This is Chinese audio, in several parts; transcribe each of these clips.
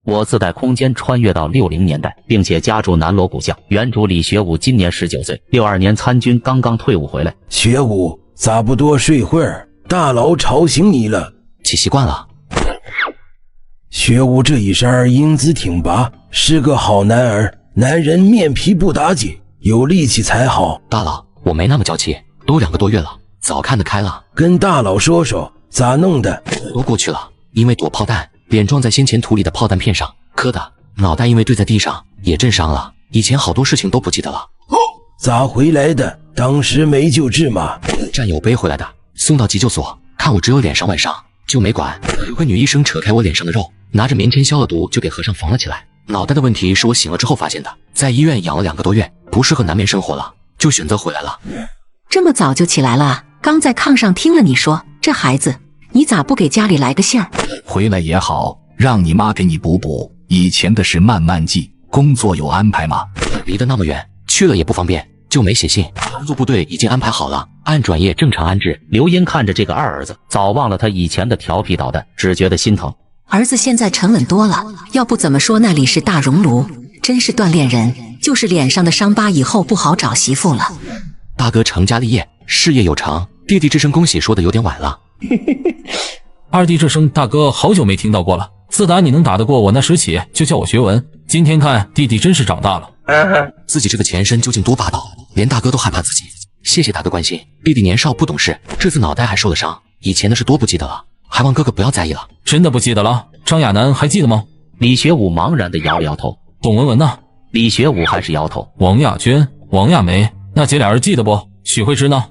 我自带空间穿越到60年代，并且家住南锣鼓巷。原主李学武今年19岁，62年参军，刚刚退伍回来。学武，咋不多睡会儿？大佬吵醒你了。起习惯了。学武这一身英姿挺拔，是个好男儿。男人面皮不打紧，有力气才好。大佬，我没那么娇气，都2个多月了，早看得开了。跟大佬说说，咋弄的？都过去了，因为躲炮弹，脸撞在先前土里的炮弹片上，磕的；脑袋因为坠在地上，也震伤了。以前好多事情都不记得了。咋回来的？当时没救治吗？战友背回来的，送到急救所，看我只有脸上外伤，就没管。有个女医生扯开我脸上的肉，拿着棉签消了毒，就给和尚缝了起来。脑袋的问题是我醒了之后发现的，在医院养了2个多月，不适合南面生活了，就选择回来了。这么早就起来了？刚在炕上听了你说，这孩子，你咋不给家里来个信儿？回来也好，让你妈给你补补。以前的事慢慢记。工作有安排吗？离得那么远，去了也不方便，就没写信。工作部队已经安排好了，按转业正常安置。刘英看着这个二儿子，早忘了他以前的调皮捣蛋，只觉得心疼。儿子现在沉稳多了，要不怎么说那里是大熔炉，真是锻炼人。就是脸上的伤疤，以后不好找媳妇了。大哥成家立业，事业有成，弟弟这声恭喜说的有点晚了。二弟这声大哥好久没听到过了，自打你能打得过我那时起，就叫我学文。今天看弟弟真是长大了。自己这个前身究竟多霸道，连大哥都害怕自己。谢谢大哥关心，弟弟年少不懂事，这次脑袋还受了伤，以前的事多不记得了，还望哥哥不要在意了。真的不记得了？张亚楠还记得吗？李学武茫然地摇了摇头。董文文呢？李学武还是摇头。王亚娟、王亚梅，那姐俩人记得不？许慧芝呢？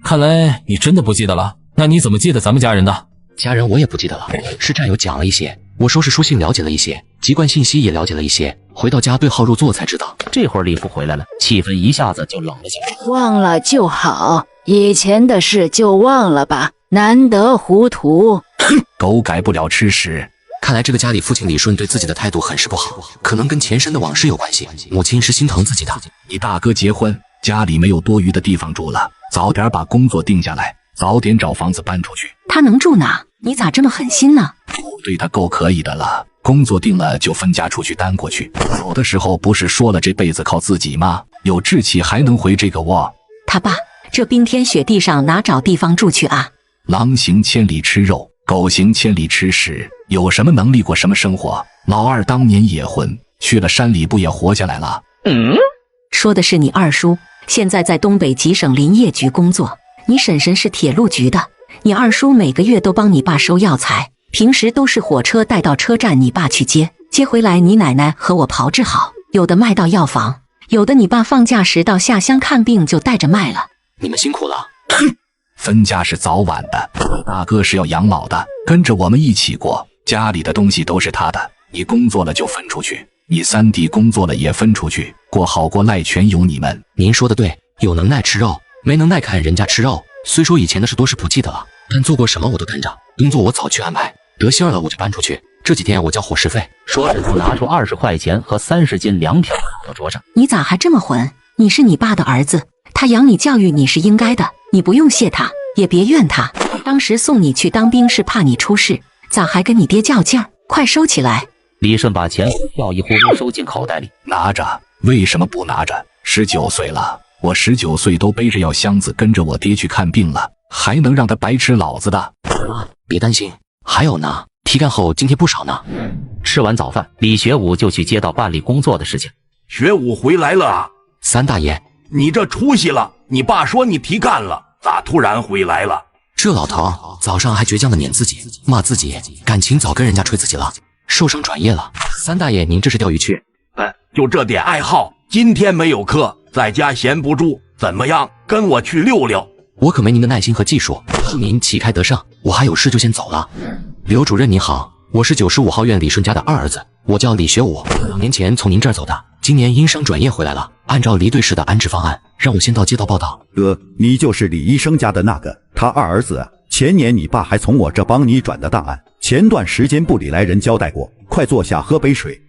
看来你真的不记得了。那你怎么记得咱们家人的？家人我也不记得了，是战友讲了一些，我收拾书信了解了一些，籍贯信息也了解了一些，回到家对号入座才知道。这会儿李父回来了，气氛一下子就冷了下来。忘了就好，以前的事就忘了吧，难得糊涂。狗改不了吃屎。看来这个家里父亲李顺对自己的态度很是不好，可能跟前身的往事有关系。母亲是心疼自己的。你大哥结婚，家里没有多余的地方住了，早点把工作定下来，早点找房子搬出去。他能住哪？你咋这么狠心呢？我对他够可以的了，工作定了就分家出去单过去。走的时候不是说了这辈子靠自己吗？有志气还能回这个窝？他爸，这冰天雪地上哪找地方住去啊？狼行千里吃肉，狗行千里吃屎，有什么能力过什么生活。老二当年也混，去了山里不也活下来了？说的是你二叔，现在在东北吉省林业局工作，你婶婶是铁路局的。你二叔每个月都帮你爸收药材，平时都是火车带到车站，你爸去接回来，你奶奶和我炮制好，有的卖到药房，有的你爸放假时到下乡看病就带着卖了。你们辛苦了。分家是早晚的，大哥是要养老的，跟着我们一起过，家里的东西都是他的，你工作了就分出去，你三弟工作了也分出去，过好过赖全由你们。您说的对，有能耐吃肉，没能耐看人家吃肉。虽说以前的事都是不记得了，但做过什么我都跟着，工作我早去安排，得信儿了我就搬出去，这几天我交伙食费。说着就拿出20块钱和30斤粮票到桌上。你咋还这么混？你是你爸的儿子，他养你教育你是应该的，你不用谢他，也别怨他。当时送你去当兵是怕你出事，咋还跟你爹较劲儿？快收起来！李顺把钱票一呼噜收进口袋里。拿着，为什么不拿着？19岁了，我19岁都背着药箱子跟着我爹去看病了，还能让他白吃老子的？别担心，还有呢，提干后津贴不少呢。吃完早饭，李学武就去街道办理工作的事情。学武回来了啊！三大爷，你这出息了，你爸说你提干了，咋突然回来了？这老头早上还倔强的撵自己，骂自己，感情早跟人家吹自己了，受伤转业了。三大爷，您这是钓鱼去？就这点爱好，今天没有课，在家闲不住，怎么样？跟我去溜溜。我可没您的耐心和技术，祝您旗开得胜，我还有事就先走了。刘主任您好，我是95号院李顺家的二儿子，我叫李学武，2年前从您这儿走的，今年因伤转业回来了，按照离队时的安置方案，让我先到街道报道。哥，你就是李医生家的那个，他二儿子啊。前年你爸还从我这帮你转的档案，前段时间部里来人交代过，快坐下喝杯水。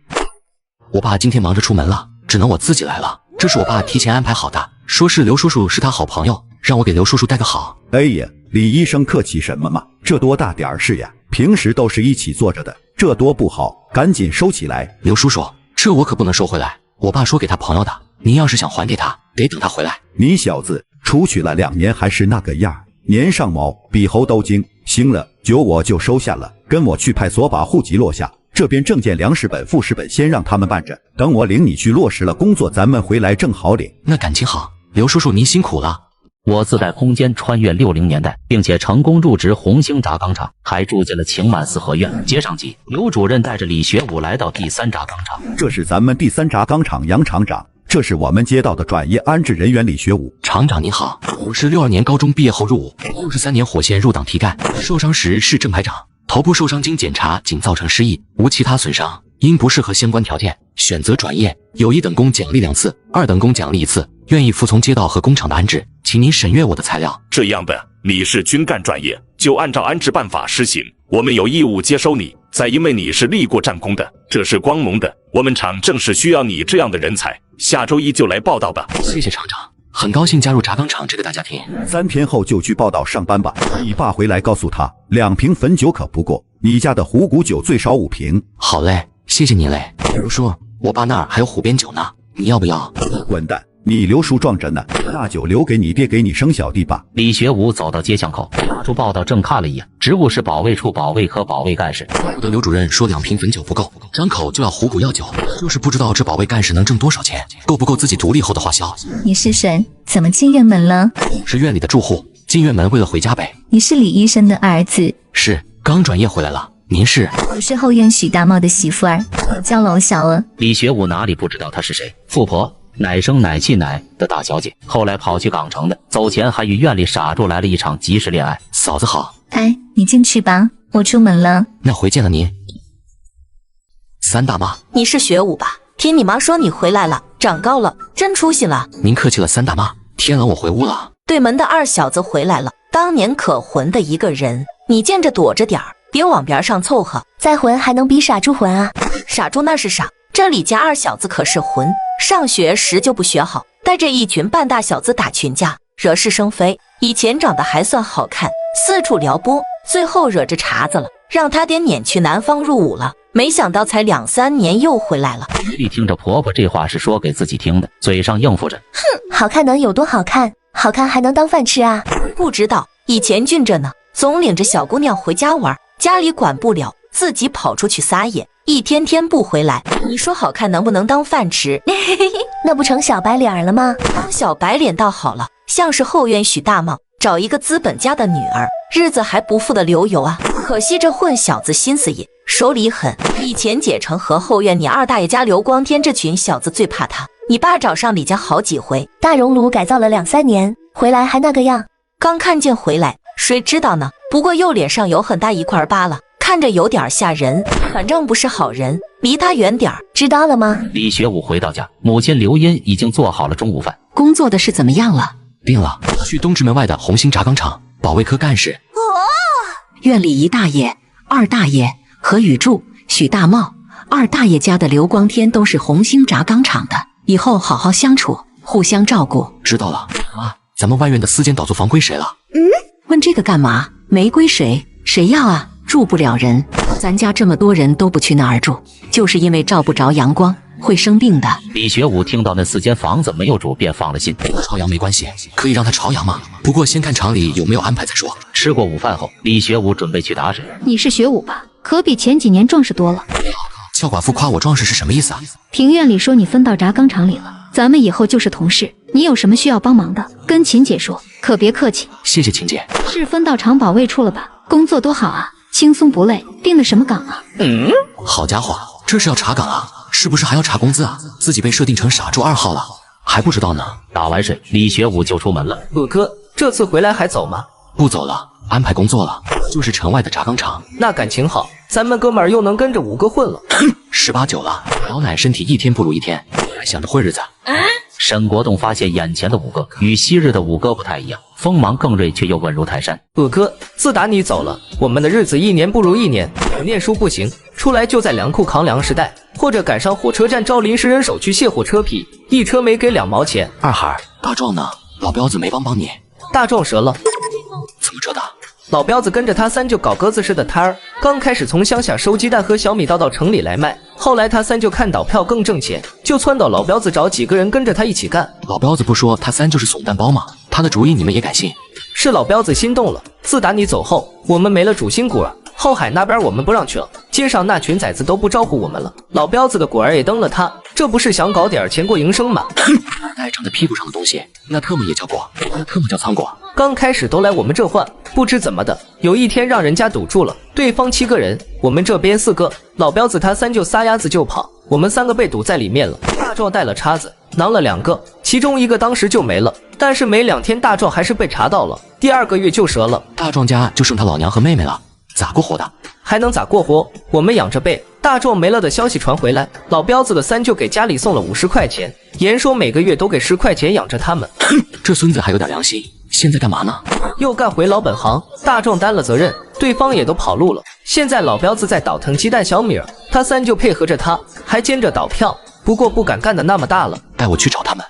我爸今天忙着出门了，只能我自己来了，这是我爸提前安排好的，说是刘叔叔是他好朋友，让我给刘叔叔带个好。哎呀，李医生客气什么嘛，这多大点事呀，平时都是一起坐着的，这多不好，赶紧收起来。刘叔叔，这我可不能收回来，我爸说给他朋友的，您要是想还给他，得等他回来。你小子出去了2年还是那个样，年上毛，比猴都精。行了，酒我就收下了，跟我去派出所把户籍落下。这边证件、粮食本、副食本先让他们办着，等我领你去落实了工作，咱们回来正好领。那感情好，刘叔叔您辛苦了。我自带空间穿越60年代，并且成功入职红星轧钢厂，还住进了晴满四合院。接上集，刘主任带着李学武来到第3轧钢厂。这是咱们第3轧钢厂杨厂长，这是我们接到的转业安置人员李学武。厂长您好，我是62年高中毕业后入伍，63年火线入党提干，受伤时是正排长，头部受伤经检查仅造成失忆，无其他损伤，因不适合相关条件，选择转业，有1等功奖励2次，2等功奖励1次，愿意服从街道和工厂的安置，请您审阅我的材料。这样的，你是军干转业，就按照安置办法施行，我们有义务接收你。再因为你是立过战功的，这是光荣的，我们厂正是需要你这样的人才。下周1就来报道吧。谢谢厂长，很高兴加入轧钢厂这个大家庭。3天后就去报道上班吧。你爸回来告诉他，2瓶汾酒可不够，你家的虎骨酒最少5瓶。好嘞，谢谢你嘞。刘叔，我爸那儿还有虎鞭酒呢，你要不要？滚蛋！你刘叔壮着呢，那酒留给你爹，给你生小弟吧。李学武走到街巷口，拿出报道证看了一眼，职务是保卫处保卫科保卫干事。怪不得刘主任说2瓶汾酒不够，张口就要虎骨药酒，就是不知道这保卫干事能挣多少钱，够不够自己独立后的花销。你是谁？怎么进院门了？是院里的住户，进院门为了回家呗。你是李医生的儿子？是，刚转业回来了。您是？我是后院许大茂的媳妇儿，我叫娄小娥。李学武哪里不知道她是谁？富婆，奶生奶气奶的大小姐，后来跑去港城的，走前还与院里傻柱来了一场即时恋爱。嫂子好。哎，你进去吧，我出门了。那回见了您。3大妈，你是学武吧？听你妈说你回来了，长高了，真出息了。您客气了，3大妈。天冷我回屋了。对门的2小子回来了，当年可混的一个人，你见着躲着点儿，别往边上凑合。再混还能比傻猪混啊？傻猪那是傻，这李家2小子可是混，上学时就不学好，带着一群半大小子打群架，惹是生非。以前长得还算好看，四处撩拨，最后惹着茬子了，让他爹撵去南方入伍了。没想到才2、3年又回来了。一听着婆婆这话是说给自己听的，嘴上应付着，哼，好看能有多好看？好看还能当饭吃啊？不知道，以前俊着呢，总领着小姑娘回家玩，家里管不了，自己跑出去撒野，一天天不回来。你说好看能不能当饭吃？那不成小白脸了吗？当小白脸倒好了，像是后院许大茂找一个资本家的女儿，日子还不富的流油啊。可惜这混小子心思野，手里狠。以前解成和后院你2大爷家刘光天这群小子最怕他，你爸找上李家好几回，大熔炉改造了2、3年，回来还那个样。刚看见回来，谁知道呢？不过右脸上有很大一块疤了，看着有点吓人，反正不是好人，离他远点儿，知道了吗？李学武回到家，母亲刘英已经做好了中午饭。工作的事怎么样了？定了，去东直门外的红星轧钢厂保卫科干事。院里1大爷、2大爷何宇柱、许大茂，2大爷家的刘光天都是红星轧钢厂的，以后好好相处，互相照顾。知道了。妈，咱们外院的4间倒租房归谁了？问这个干嘛？没归谁，谁要啊？住不了人。咱家这么多人都不去那儿住，就是因为照不着阳光，会生病的。李学武听到那4间房子没有住，便放了心。朝阳没关系，可以让他朝阳嘛。不过先看厂里有没有安排再说。吃过午饭后，李学武准备去打水。你是学武吧？可比前几年壮实多了。俏寡妇夸我壮实是什么意思啊？庭院里说你分到轧钢厂里了，咱们以后就是同事，你有什么需要帮忙的，跟秦姐说，可别客气。谢谢秦姐。是分到厂保卫处了吧？工作多好啊，轻松不累。定的什么岗啊？好家伙，这是要查岗啊？是不是还要查工资啊？自己被设定成傻猪2号了，还不知道呢。打完水，李学武就出门了。鲁哥，这次回来还走吗？不走了，安排工作了，就是城外的轧钢厂。那感情好，咱们哥们儿又能跟着5个混了。18、9了，老奶身体一天不如一天，还想着混日子。沈国栋发现眼前的5个与昔日的5个不太一样，锋芒更锐，却又稳如泰山。鲁哥，自打你走了，我们的日子一年不如一年。我念书不行，出来就在粮库扛粮食袋，或者赶上火车站招临时人手去卸火车皮，一车没给2毛钱。二孩，大壮呢？老彪子没帮你？大壮折了。怎么折的？老彪子跟着他三舅搞鸽子似的摊儿，刚开始从乡下收鸡蛋和小米到城里来卖，后来他三舅看倒票更挣钱，就撺掇老彪子找几个人跟着他一起干。老彪子不说他三就是怂蛋包吗？他的主意你们也敢信？是老彪子心动了。自打你走后，我们没了主心骨儿，后海那边我们不让去了，街上那群崽子都不招呼我们了。老彪子的果儿也蹬了他，这不是想搞点钱过营生吗？带长在屁股上的东西，那特么也叫果，那特么叫仓果。刚开始都来我们这换，不知怎么的，有一天让人家堵住了，对方7个人，我们这边4个，老彪子他三舅撒丫子就跑，我们3个被堵在里面了。大壮带了叉子，囊了2个，其中1个当时就没了，但是没2天大壮还是被查到了，第2个月就折了。大壮家就剩他老娘和妹妹了，咋过活的？还能咋过活？我们养着背。大壮没了的消息传回来，老彪子的三舅给家里送了50块钱，言说每个月都给10块钱养着他们。这孙子还有点良心，现在干嘛呢？又干回老本行。大壮担了责任，对方也都跑路了。现在老彪子在倒腾鸡蛋小米儿，他三舅配合着他，还兼着倒票，不过不敢干的那么大了。带我去找他们。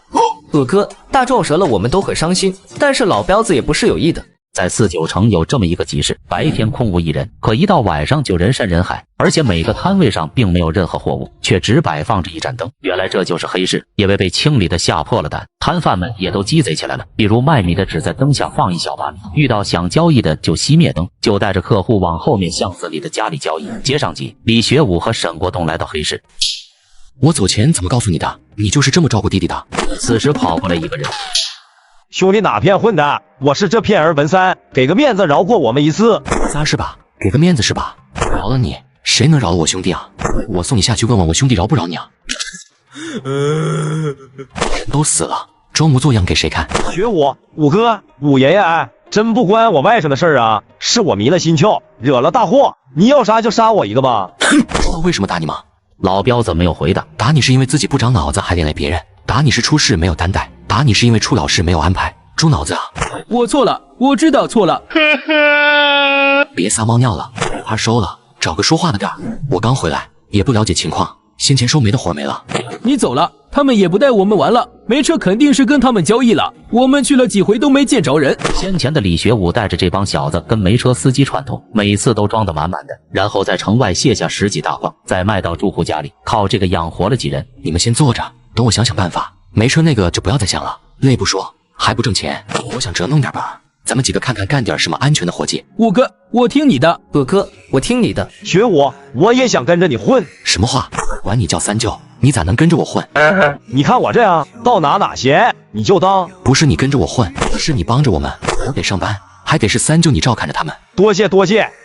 哥，大壮折了，我们都很伤心，但是老彪子也不是有意的。在49城有这么一个集市，白天空无一人，可一到晚上就人山人海，而且每个摊位上并没有任何货物，却只摆放着一盏灯。原来这就是黑市，因为被清理的吓破了胆，摊贩们也都鸡贼起来了。比如卖米的只在灯下放一小把米，遇到想交易的就熄灭灯，就带着客户往后面巷子里的家里交易。接上集，李学武和沈国栋来到黑市。我走前怎么告诉你的？你就是这么照顾弟弟的？此时跑过来一个人。兄弟哪片混的？我是这片儿文三，给个面子饶过我们一次。仨是吧？给个面子是吧？饶了你，谁能饶了我兄弟啊？我送你下去问问我兄弟饶不饶你啊？人都死了，装模作样给谁看？学五哥、五爷爷，真不关我外甥的事儿啊，是我迷了心窍，惹了大祸。你要杀就杀我一个吧。知道为什么打你吗？老彪子没有回答。打你是因为自己不长脑子还连累别人，打你是出事没有担待，打你是因为出老事没有安排。猪脑子啊！我错了，我知道错了。别撒猫尿了，花收了，找个说话的点儿。我刚回来，也不了解情况，先前收煤的活没了。你走了，他们也不带我们玩了，煤车肯定是跟他们交易了。我们去了几回都没见着人。先前的李学武带着这帮小子跟煤车司机串通，每次都装得满满的，然后在城外卸下10几大筐，再卖到住户家里，靠这个养活了几人。你们先坐着，等我想想办法。煤车那个就不要再想了，累不说，还不挣钱。我想折弄点吧，咱们几个看看干点什么安全的活计。五哥，我听你的。哥，我听你的。学我也想跟着你混。什么话？管你叫三舅，你咋能跟着我混？你看我这样，到哪闲你就当。不是你跟着我混，是你帮着我们，我得上班，还得是三舅你照看着他们。多谢，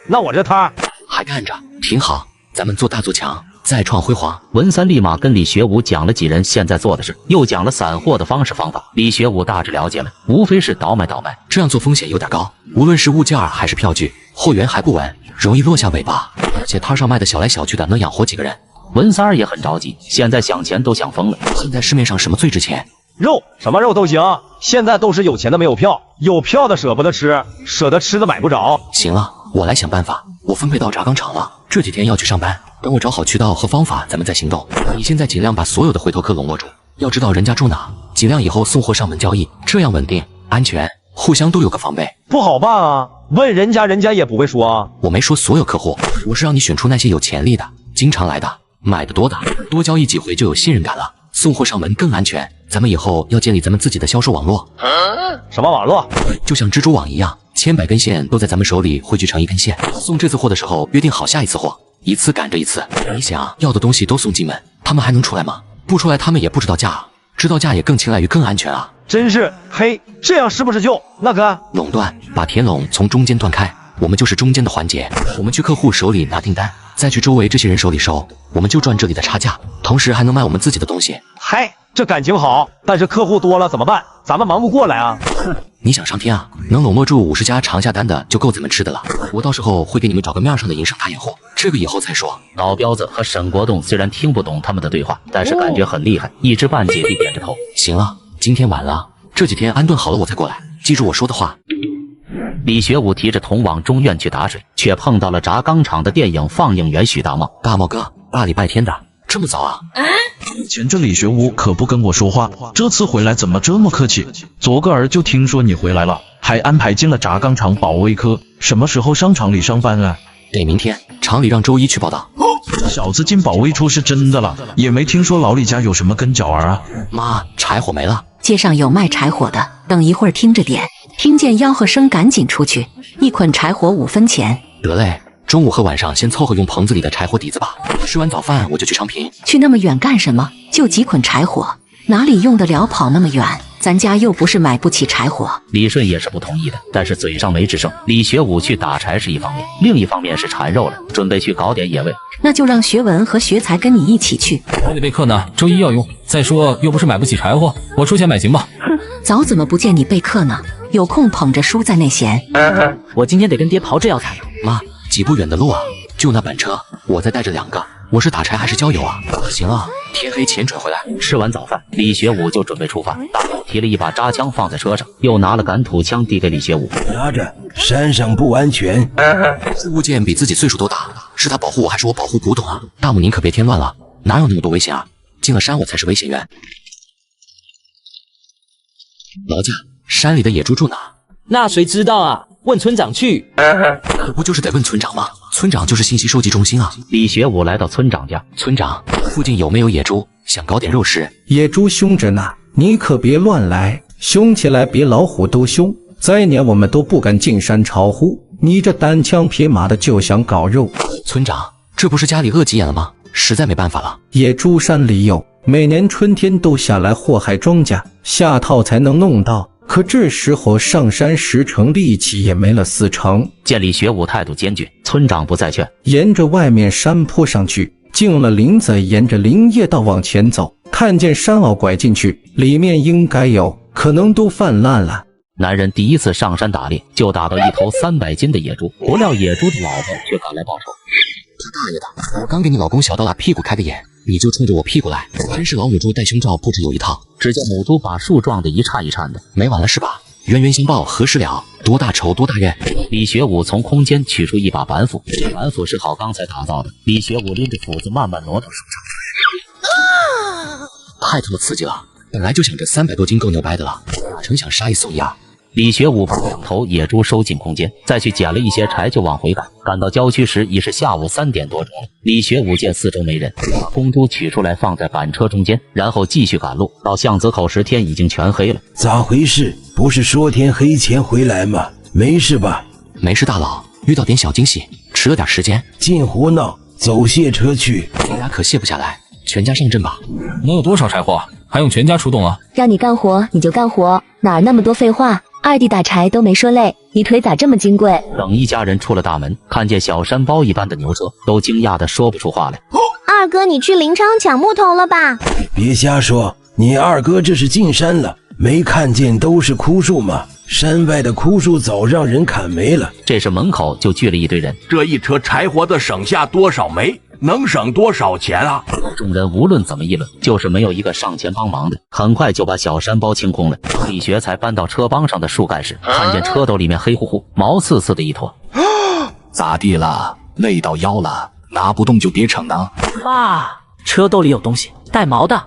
那我这摊还干着，挺好。咱们做大做强，再创辉煌。文三立马跟李学武讲了几人现在做的事，又讲了散货的方式方法。李学武大致了解了，无非是倒买，这样做风险有点高，无论是物件还是票据，货源还不稳，容易落下尾巴。而且摊上卖的小来小去的，能养活几个人？文三儿也很着急，现在想钱都想疯了。现在市面上什么最值钱？肉，什么肉都行。现在都是有钱的没有票，有票的舍不得吃，舍得吃的买不着。行了，我来想办法。我分配到轧钢厂了，这几天要去上班。等我找好渠道和方法，咱们再行动。你现在尽量把所有的回头客笼络住，要知道人家住哪，尽量以后送货上门交易，这样稳定、安全，互相都有个防备。不好办啊，问人家也不会说啊。我没说所有客户，我是让你选出那些有潜力的、经常来的、买的多的，多交易几回就有信任感了，送货上门更安全。咱们以后要建立咱们自己的销售网络。什么网络？就像蜘蛛网一样，千百根线都在咱们手里汇聚成一根线。送这次货的时候约定好下一次货，一次赶着一次。你想要的东西都送进门，他们还能出来吗？不出来他们也不知道价啊，知道价也更青睐于更安全啊。真是嘿，这样是不是就那个垄断？把田垄从中间断开，我们就是中间的环节。我们去客户手里拿订单，再去周围这些人手里收，我们就赚这里的差价，同时还能卖我们自己的东西。嗨，这感情好，但是客户多了怎么办？咱们忙不过来啊。你想上天啊？能笼络住50家常下单的就够咱们吃的了。我到时候会给你们找个面上的营生打掩护，这个以后再说。老彪子和沈国栋虽然听不懂他们的对话，但是感觉很厉害，一知半解地点着头。行了，今天晚了，这几天安顿好了我再过来，记住我说的话。李学武提着桶往中院去打水，却碰到了轧钢厂的电影放映员许大茂。大茂哥，大礼拜天的，这么早啊？以前这李学武可不跟我说话，这次回来怎么这么客气？昨个儿就听说你回来了，还安排进了轧钢厂保卫科，什么时候上厂里上班啊？得明天，厂里让周一去报道。这小子进保卫处是真的了，也没听说老李家有什么跟脚儿啊。妈，柴火没了。街上有卖柴火的，等一会儿听着点。听见吆喝声，赶紧出去。一捆柴火5分钱。得嘞，中午和晚上先凑合用棚子里的柴火底子吧。吃完早饭我就去昌平。去那么远干什么？就几捆柴火，哪里用得了跑那么远？咱家又不是买不起柴火。李顺也是不同意的，但是嘴上没吱声。李学武去打柴是一方面，另一方面是馋肉了，准备去搞点野味。那就让学文和学才跟你一起去。我得备课呢，周一要用。再说又不是买不起柴火，我出钱买行吧？哼，早怎么不见你备课呢？有空捧着书在那闲。我今天得跟爹刨这药材呢。妈，几步远的路啊，就那板车，我再带着2个。我是打柴还是郊游啊？行啊，天黑前准回来。吃完早饭，李学武就准备出发。大宝提了一把扎枪放在车上，又拿了赶土枪递给李学武。拿着，山上不安全。物件比自己岁数都大，是他保护我还是我保护古董啊？大母您可别添乱了，哪有那么多危险啊？进了山我才是危险源。劳驾，山里的野猪住哪？那谁知道啊？问村长去。可不就是得问村长吗？村长就是信息收集中心啊。李学武来到村长家，村长，附近有没有野猪？想搞点肉食。野猪凶着呢，你可别乱来，凶起来比老虎都凶。再年我们都不敢进山朝呼，你这单枪匹马的就想搞肉。村长，这不是家里饿急眼了吗？实在没办法了。野猪山里有，每年春天都下来祸害庄稼，下套才能弄到。可这时候上山10成力气也没了4成。见李学武态度坚决，村长不再劝，沿着外面山坡上去，进了林子，沿着林业道往前走，看见山坳拐进去，里面应该有，可能都泛滥了。男人第一次上山打猎，就打到一头300斤的野猪，不料野猪的老婆却赶来报仇。他大爷的！我刚给你老公小刀打屁股开的眼，你就冲着我屁股来，真是老母猪戴胸罩不止有一套。只见母猪把树撞得一颤一颤的，没完了是吧？冤冤相报何时了？多大仇多大怨。李学武从空间取出一把板斧，这板斧是郝刚才打造的。李学武拎着斧子慢慢挪到树上，太他妈刺激了！本来就想着300多斤够牛掰的了，哪成想杀一送一啊！李学武把2头野猪收进空间，再去捡了一些柴就往回赶。赶到郊区时已是下午3点多钟了。李学武见四周没人，把公猪取出来放在板车中间，然后继续赶路。到巷子口时天已经全黑了。咋回事？不是说天黑前回来吗？没事吧？没事大佬，遇到点小惊喜，迟了点时间。净胡闹，走卸车去。你俩可卸不下来，全家上阵吧。能有多少柴火？还用全家出动啊？让你干活你就干活，哪那么多废话？二弟打柴都没说累，你腿咋这么金贵？等一家人出了大门，看见小山包一般的牛车，都惊讶的说不出话来。二哥，你去临昌抢木头了吧？别瞎说，你二哥这是进山了，没看见都是枯树吗？山外的枯树早让人砍没了。这时门口就聚了一堆人，这一车柴火子省下多少煤？能省多少钱啊？众人无论怎么议论，就是没有一个上前帮忙的。很快就把小山包清空了。李学才搬到车帮上的树干时，看见车斗里面黑乎乎、毛刺刺的一坨。咋地了？累到腰了？拿不动就别逞能。爸，车斗里有东西，带毛的。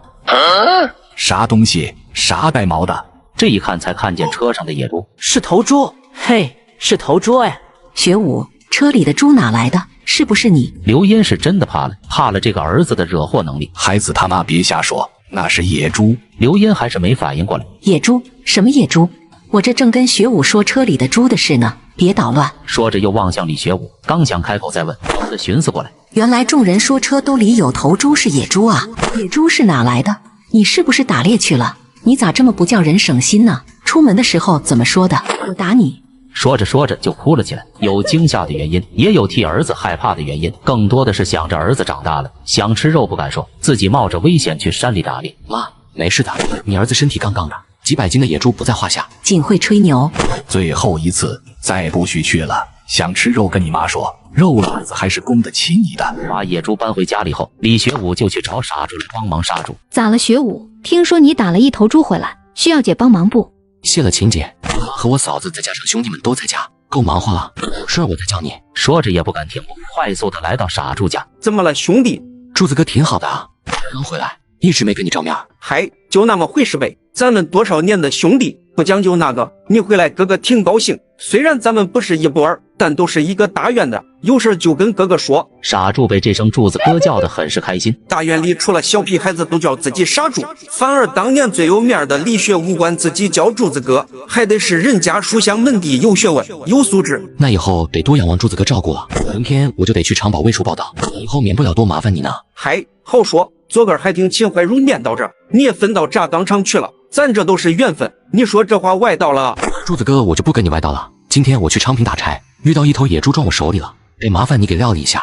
啥东西？啥带毛的？这一看才看见车上的野猪，是头猪。嘿，是头猪哎。学武，车里的猪哪来的？是不是你？刘英是真的怕了这个儿子的惹祸能力。孩子他妈别瞎说，那是野猪。刘英还是没反应过来。野猪？什么野猪？我这正跟学武说车里的猪的事呢，别捣乱。说着又望向李学武，刚想开口再问，儿子寻思过来，原来众人说车兜里有头猪是野猪啊。野猪是哪来的？你是不是打猎去了？你咋这么不叫人省心呢？出门的时候怎么说的？我打你。说着说着就哭了起来，有惊吓的原因，也有替儿子害怕的原因，更多的是想着儿子长大了想吃肉不敢说，自己冒着危险去山里打猎。妈，没事的，你儿子身体杠杠的，几百斤的野猪不在话下。仅会吹牛。最后一次，再不许去了。想吃肉跟你妈说，肉老子还是供得起你的。把野猪搬回家里后，李学武就去找傻猪来帮忙杀猪。咋了学武？听说你打了一头猪回来，需要姐帮忙不？谢了秦姐，妈和我嫂子再加上兄弟们都在家，够忙活了。事儿我再叫你。说着也不敢停步，快速的来到傻猪家。怎么了，兄弟？柱子哥挺好的啊，刚回来一直没跟你照面。嗨，就那么回事呗。咱们多少年的兄弟，不讲究那个。你回来，哥哥挺高兴。虽然咱们不是一波儿，但都是一个大院的，有事就跟哥哥说。傻柱被这声柱子哥叫得很是开心。大院里除了小屁孩子都叫自己傻柱，反而当年最有面的李学武管自己叫柱子哥，还得是人家书香门第，有学问有素质。那以后得多仰望柱子哥照顾了。明天我就得去长保卫处报道，以后免不了多麻烦你呢。嗨，好说。昨个还听秦怀茹念叨着，你也分到轧钢厂去了，咱这都是缘分。你说这话歪道了？柱子哥，我就不跟你歪道了。今天我去昌平打柴，遇到一头野猪撞我手里了，得麻烦你给料理一下。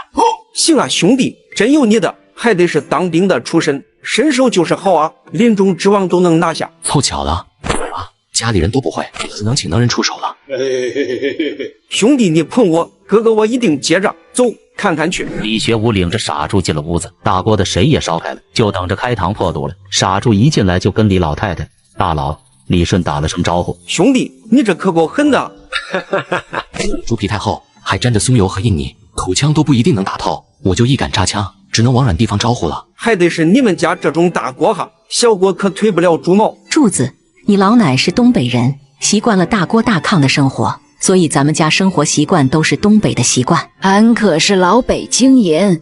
行啊，兄弟，真有你的，还得是当兵的出身，身手就是好啊，临终之王都能拿下。凑巧了，家里人都不会，只能请能人出手了。兄弟，你捧我，哥哥我一定接着走。看看去。李学武领着傻柱进了屋子，大锅的水也烧开了，就等着开膛破肚了。傻柱一进来就跟李老太太、大佬李顺打了声招呼：“兄弟，你这可够狠的！”猪皮太厚，还沾着松油和印泥，口腔都不一定能打透。我就一杆扎枪，只能往软地方招呼了。还得是你们家这种大锅哈，小锅可推不了猪毛。柱子，你老奶是东北人，习惯了大锅大炕的生活。所以咱们家生活习惯都是东北的习惯，俺可是老北京人。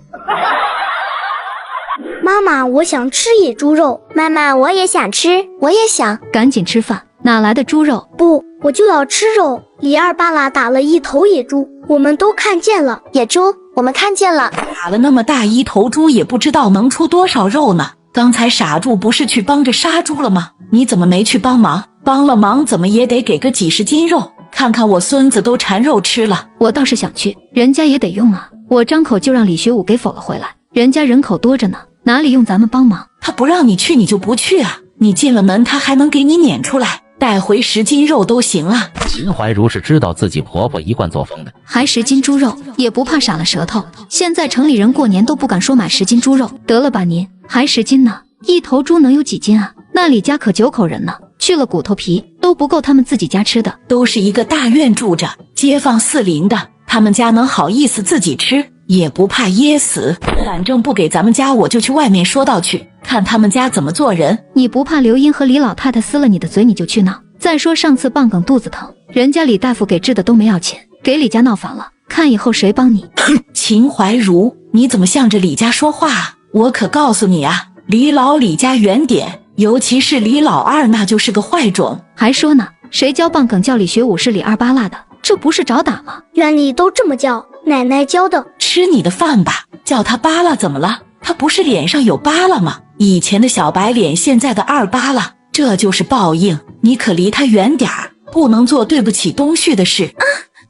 妈妈，我想吃野猪肉。妈妈，我也想吃，我也想。赶紧吃饭，哪来的猪肉？不，我就要吃肉。李二巴拉打了一头野猪，我们都看见了。野猪，我们看见了。打了那么大一头猪，也不知道能出多少肉呢。刚才傻柱不是去帮着杀猪了吗？你怎么没去帮忙？帮了忙怎么也得给个几十斤肉。看看我孙子都馋肉吃了，我倒是想去，人家也得用啊。我张口就让李学武给否了回来，人家人口多着呢，哪里用咱们帮忙？他不让你去，你就不去啊？你进了门，他还能给你撵出来，带回10斤肉都行啊。秦怀茹是知道自己婆婆一贯作风的，还10斤猪肉，也不怕傻了舌头。现在城里人过年都不敢说买10斤猪肉，得了吧您，还10斤呢？一头猪能有几斤啊？那李家可9口人呢。去了骨头皮都不够他们自己家吃的，都是一个大院住着，街坊四邻的，他们家能好意思自己吃，也不怕噎死。反正不给咱们家，我就去外面说道去，看他们家怎么做人。你不怕刘英和李老太太撕了你的嘴，你就去闹。再说上次棒梗肚子疼，人家李大夫给治的都没要钱，给李家闹翻了，看以后谁帮你。秦怀茹，你怎么向着李家说话啊？我可告诉你啊，李老李家远点。尤其是李老二，那就是个坏种。还说呢，谁教棒梗叫李学武是李二巴拉的？这不是找打吗？院里都这么叫，奶奶教的。吃你的饭吧，叫他巴拉怎么了？他不是脸上有疤了吗？以前的小白脸，现在的二疤了，这就是报应。你可离他远点儿，不能做对不起东旭的事。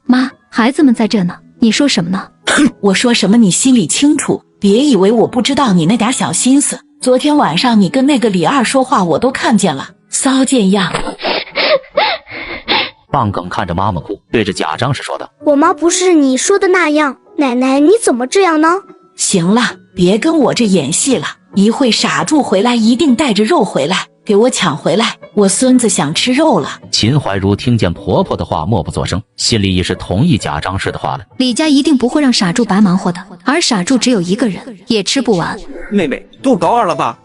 妈，孩子们在这呢，你说什么呢？我说什么你心里清楚，别以为我不知道你那点小心思。昨天晚上你跟那个李二说话，我都看见了，骚贱样。棒梗看着妈妈哭，对着贾张氏说道：“我妈不是你说的那样，奶奶你怎么这样呢？”行了，别跟我这演戏了，一会傻柱回来一定带着肉回来，给我抢回来，我孙子想吃肉了。秦怀茹听见婆婆的话，默不作声，心里已是同意贾张氏的话了。李家一定不会让傻柱白忙活的，而傻柱只有一个人，也吃不完。妹妹都高2了吧？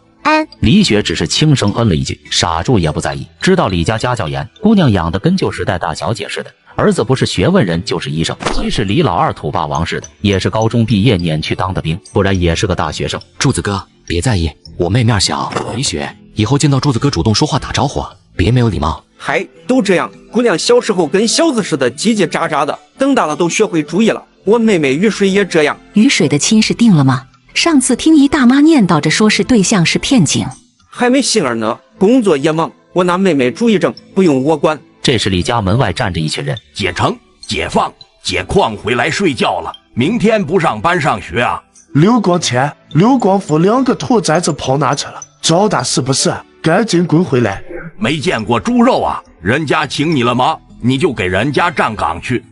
李雪只是轻声嗯了一句，傻柱也不在意，知道李家家教严，姑娘养得跟旧时代大小姐似的，儿子不是学问人就是医生，即使李老二土霸王似的，也是高中毕业撵去当的兵，不然也是个大学生。柱子哥别在意，我妹面小。李雪，以后见到柱子哥主动说话打招呼，别没有礼貌。嗨，都这样，姑娘小时候跟小子似的叽叽喳喳的，等大了都学会注意了。我妹妹雨水也这样。雨水的亲事定了吗？上次听姨大妈念叨着说是对象是骗警，还没信儿呢，工作也忙，我拿妹妹主意正，不用我管。这时李家门外站着一群人，解成、解放、解矿回来睡觉了，明天不上班上学啊？刘光谦、刘光福2个兔崽子跑哪去了？找打是不是？赶紧滚回来！没见过猪肉啊？人家请你了吗？你就给人家站岗去。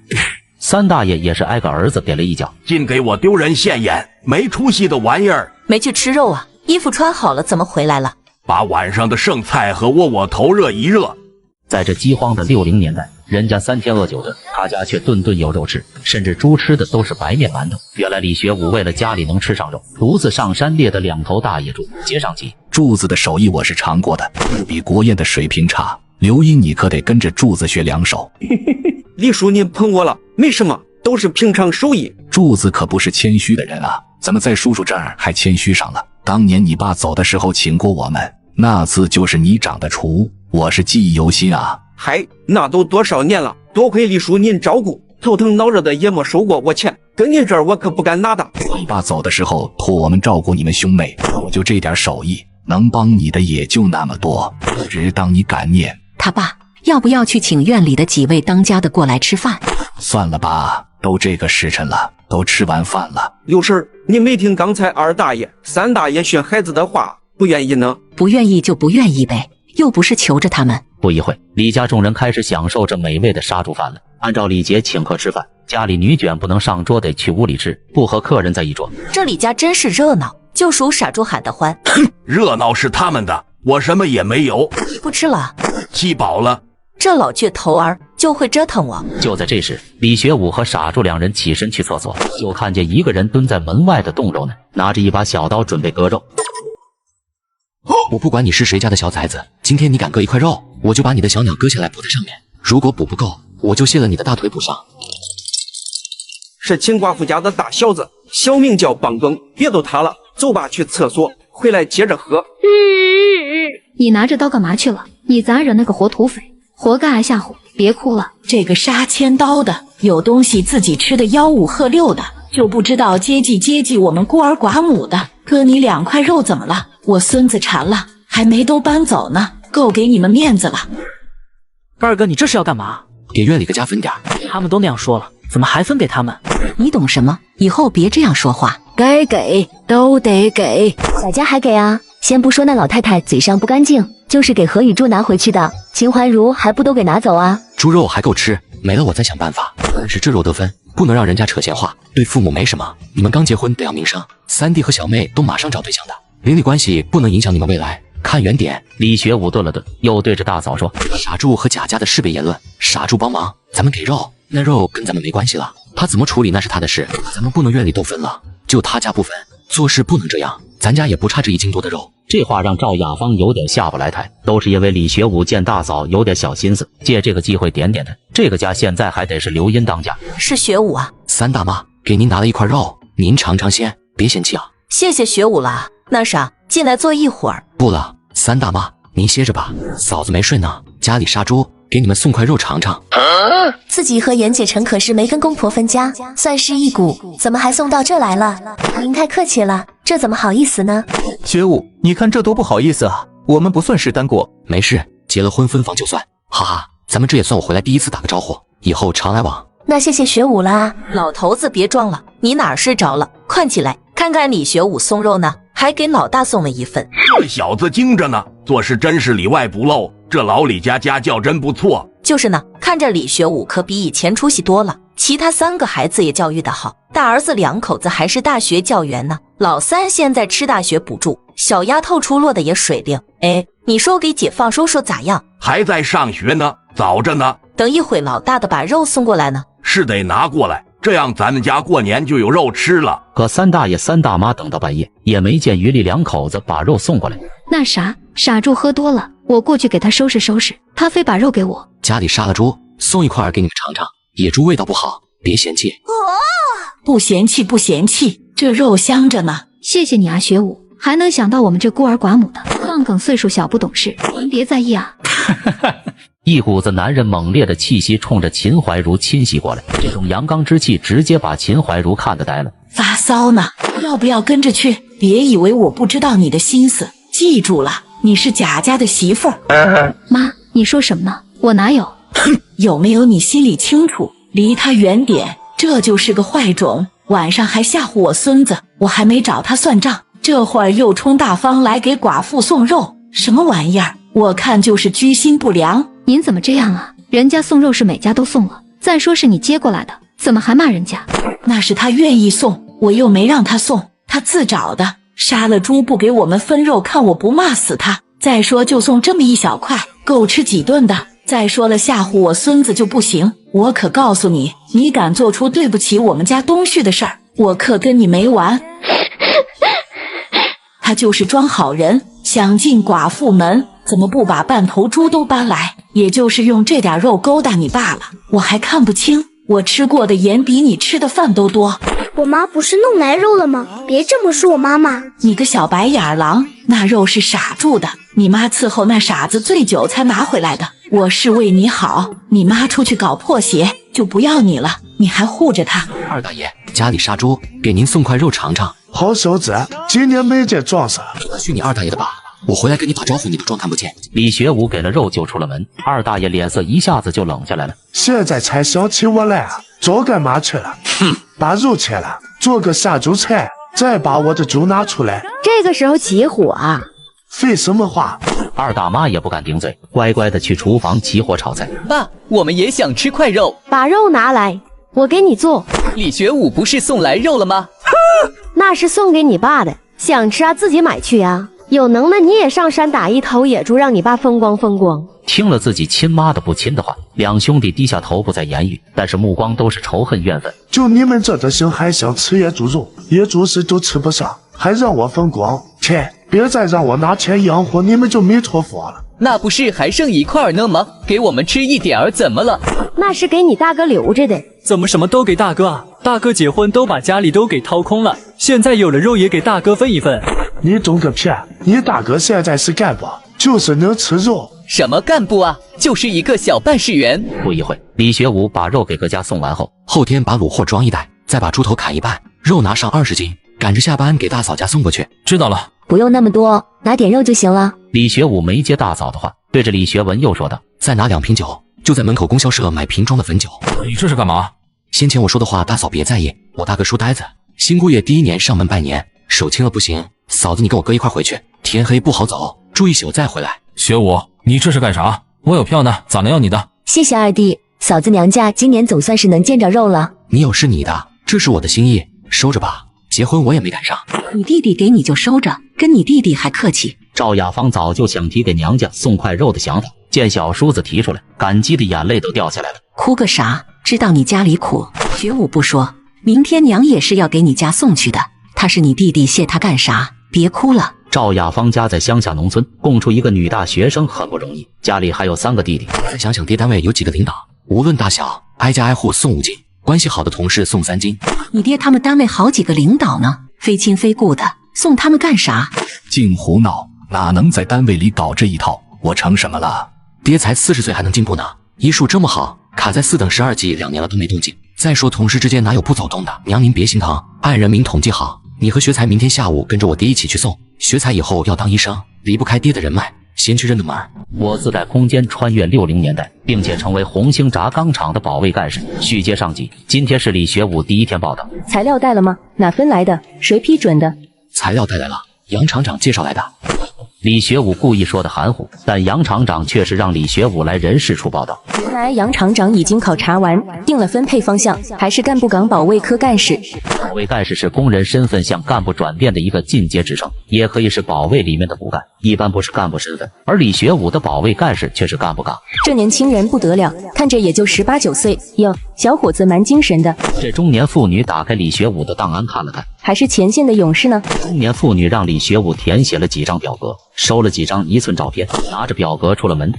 三大爷也是挨个儿子给了一脚，尽给我丢人现眼，没出息的玩意儿！没去吃肉啊？衣服穿好了怎么回来了？把晚上的剩菜和窝窝头热一热。在这饥荒的60年代，人家3天饿9顿，他家却顿顿有肉吃，甚至猪吃的都是白面馒头。原来李学武为了家里能吃上肉，独自上山猎的2头大野猪，接上鸡。柱子的手艺我是尝过的，不比国宴的水平差。刘英，你可得跟着柱子学2手。李叔，您捧我了，没什么，都是平常手艺。柱子可不是谦虚的人啊，怎么在叔叔这儿还谦虚上了？当年你爸走的时候请过我们，那次就是你掌的厨，我是记忆犹新啊。嗨，那都多少年了，多亏李叔您照顾，头疼脑热的也没收过我钱，跟您这儿我可不敢拿的。你爸走的时候托我们照顾你们兄妹，我就这点手艺，能帮你的也就那么多，只当你感念。他爸要不要去请院里的几位当家的过来吃饭？算了吧，都这个时辰了，都吃完饭了。刘婶，你没听刚才2大爷、3大爷训孩子的话，不愿意呢？不愿意就不愿意呗，又不是求着他们。不一会，李家众人开始享受这美味的杀猪饭了。按照礼节请客吃饭，家里女眷不能上桌，得去屋里吃，不和客人在一桌。这李家真是热闹，就属傻猪喊得欢。热闹是他们的，我什么也没有。不吃了，吃饱了。这老倔头儿就会折腾我。就在这时，李学武和傻猪2人起身去厕所，就看见一个人蹲在门外的冻肉呢，拿着一把小刀准备割肉。我不管你是谁家的小崽子，今天你敢割一块肉，我就把你的小鸟割下来补在上面。如果补不够，我就卸了你的大腿补上。是秦寡妇家的大小子，小名叫棒更，别逗他了，走吧，去厕所，回来接着喝。你拿着刀干嘛去了？你咋惹那个活土匪？活该挨吓唬，别哭了。这个杀千刀的，有东西自己吃的吆五喝六的，就不知道接济我们孤儿寡母的。割你2块肉怎么了？我孙子馋了，还没都搬走呢，够给你们面子了。二哥，你这是要干嘛？给院里个家分点。他们都那样说了，怎么还分给他们？你懂什么？以后别这样说话。该给都得给，小家还给啊？先不说那老太太嘴上不干净，就是给何雨珠拿回去的，秦怀茹还不都给拿走啊？猪肉还够吃，没了我再想办法。但是这肉得分，不能让人家扯闲话，对父母没什么。你们刚结婚得要名声，3弟和小妹都马上找对象的，邻里关系不能影响你们未来，看远点。李学武顿了顿，又对着大嫂说：傻猪和贾家的是非言论，傻猪帮忙，咱们给肉，那肉跟咱们没关系了，他怎么处理那是他的事，咱们不能院里都分了，就他家不分，做事不能这样，咱家也不差这1斤多的肉。这话让赵雅芳有点下不来台，都是因为李学武见大嫂有点小心思，借这个机会点点他。这个家现在还得是刘英当家。是学武啊。3大妈给您拿了一块肉，您尝尝鲜，别嫌弃啊。谢谢学武了。那啥，进来坐一会儿。不了，3大妈您歇着吧，嫂子没睡呢，家里杀猪，给你们送块肉尝尝。自己和妍姐成可是没跟公婆分家，算是一股，怎么还送到这来了？您太客气了，这怎么好意思呢？学武，你看这多不好意思啊，我们不算是单过。没事，结了婚分房就算，哈哈，咱们这也算我回来第1次打个招呼，以后常来往。那谢谢学武啦。老头子别装了，你哪儿睡着了？快起来，看看李学武送肉呢，还给老大送了1份。这小子精着呢，做事真是里外不漏，这老李家家教真不错。就是呢，看着李学武可比以前出息多了，其他3个孩子也教育得好，大儿子2口子还是大学教员呢，老3现在吃大学补助，小丫头出落的也水灵。哎，你说给姐放说说咋样？还在上学呢，早着呢。等一会老大的把肉送过来呢。是得拿过来，这样咱们家过年就有肉吃了。可3大爷3大妈等到半夜，也没见于丽2口子把肉送过来。那啥，傻猪喝多了，我过去给他收拾收拾，他非把肉给我。家里杀了猪，送1块给你们尝尝，野猪味道不好，别嫌弃。不嫌弃不嫌弃，这肉香着呢。谢谢你啊，学武，还能想到我们这孤儿寡母的。棒梗岁数小不懂事，您别在意啊。一股子男人猛烈的气息冲着秦怀茹侵袭过来，这种阳刚之气直接把秦怀茹看得呆了。发骚呢，要不要跟着去？别以为我不知道你的心思，记住了，你是贾家的媳妇儿。妈，你说什么呢？我哪有？有没有你心里清楚，离他远点，这就是个坏种。晚上还吓唬我孙子，我还没找他算账，这会儿又冲大方来给寡妇送肉，什么玩意儿？我看就是居心不良。您怎么这样啊？人家送肉是每家都送了，再说是你接过来的，怎么还骂人家？那是他愿意送，我又没让他送，他自找的。杀了猪不给我们分肉，看我不骂死他。再说就送这么一小块，够吃几顿的。再说了，吓唬我孙子就不行。我可告诉你，你敢做出对不起我们家东旭的事儿，我可跟你没完。他就是装好人，想进寡妇门，怎么不把半头猪都搬来？也就是用这点肉勾搭你罢了。我还看不清，我吃过的盐比你吃的饭都多。我妈不是弄来肉了吗？别这么说我妈妈。你个小白眼狼，那肉是傻住的，你妈伺候那傻子醉酒才拿回来的。我是为你好，你妈出去搞破鞋就不要你了，你还护着她。二大爷，家里杀猪，给您送块肉尝尝。好小子，今年没见壮实。去你二大爷的吧！我回来跟你打招呼，你都装看不见。李学武给了肉就出了门，二大爷脸色一下子就冷下来了。现在才想起我来啊，早干嘛去了？哼，把肉切了，做个杀猪菜，再把我的猪拿出来。这个时候起火啊？废什么话！二大妈也不敢顶嘴，乖乖的去厨房起火炒菜。爸，我们也想吃块肉，把肉拿来，我给你做。李学武不是送来肉了吗？那是送给你爸的，想吃啊自己买去啊。有能耐你也上山打一头野猪，让你爸风光风光。听了自己亲妈的不亲的话，两兄弟低下头不再言语，但是目光都是仇恨怨愤。就你们这德行，还想吃野猪肉？野猪食都吃不上，还让我风光？切！别再让我拿钱养活你们就弥陀佛了。那不是还剩一块呢吗？给我们吃一点儿怎么了？那是给你大哥留着的。怎么什么都给大哥啊？大哥结婚都把家里都给掏空了，现在有了肉也给大哥分一份。你懂个屁！你大哥现在是干部，就是能吃肉。什么干部啊？就是一个小办事员。不一会，李学武把肉给各家送完后，后天把卤货装一袋，再把猪头砍一半，肉拿上20斤，赶着下班给大嫂家送过去。知道了。不用那么多，拿点肉就行了。李学武没接大嫂的话，对着李学文又说道：“再拿2瓶酒，就在门口供销社买瓶装的汾酒。”你这是干嘛？先前我说的话，大嫂别在意。我大哥书呆子，新姑爷第1年上门拜年，手轻了不行。嫂子，你跟我哥一块回去，天黑不好走，住一宿再回来。学武，你这是干啥？我有票呢，咋能要你的？谢谢二弟，嫂子娘家今年总算是能见着肉了。你有是你的，这是我的心意，收着吧。结婚我也没赶上，你弟弟给你就收着，跟你弟弟还客气。赵雅芳早就想提给娘家送块肉的想法，见小叔子提出来，感激的眼泪都掉下来了。哭个啥？知道你家里苦。学武不说，明天娘也是要给你家送去的。他是你弟弟，谢他干啥？别哭了。赵雅芳家在乡下农村，供出一个女大学生很不容易，家里还有3个弟弟。再想想爹单位有几个领导，无论大小，挨家挨户送5斤，关系好的同事送3斤。你爹他们单位好几个领导呢，非亲非故的，送他们干啥？净胡闹，哪能在单位里搞这一套？我成什么了？爹才40岁还能进步呢，医术这么好，卡在4等12级2年了都没动静。再说同事之间哪有不走动的？娘您别心疼，按人名统计好，你和学才明天下午跟着我爹一起去送。学才以后要当医生，离不开爹的人脉，先去认个门。我自带空间穿越60年代，并且成为红星轧钢厂的保卫干事。续接上集，今天是李学武第1天报道。材料带了吗？哪分来的？谁批准的？材料带来了，杨厂长介绍来的。李学武故意说的含糊，但杨厂长却是让李学武来人事处报道。原来杨厂长已经考察完，定了分配方向，还是干部岗保卫科干事。保卫干事是工人身份向干部转变的一个进阶职称，也可以是保卫里面的骨干，一般不是干部身份。而李学武的保卫干事却是干部岗。这年轻人不得了，看着也就18、19岁哟，小伙子蛮精神的。这中年妇女打开李学武的档案看了看，还是前线的勇士呢。中年妇女让李学武填写了几张表格，收了几张1寸照片，拿着表格出了门。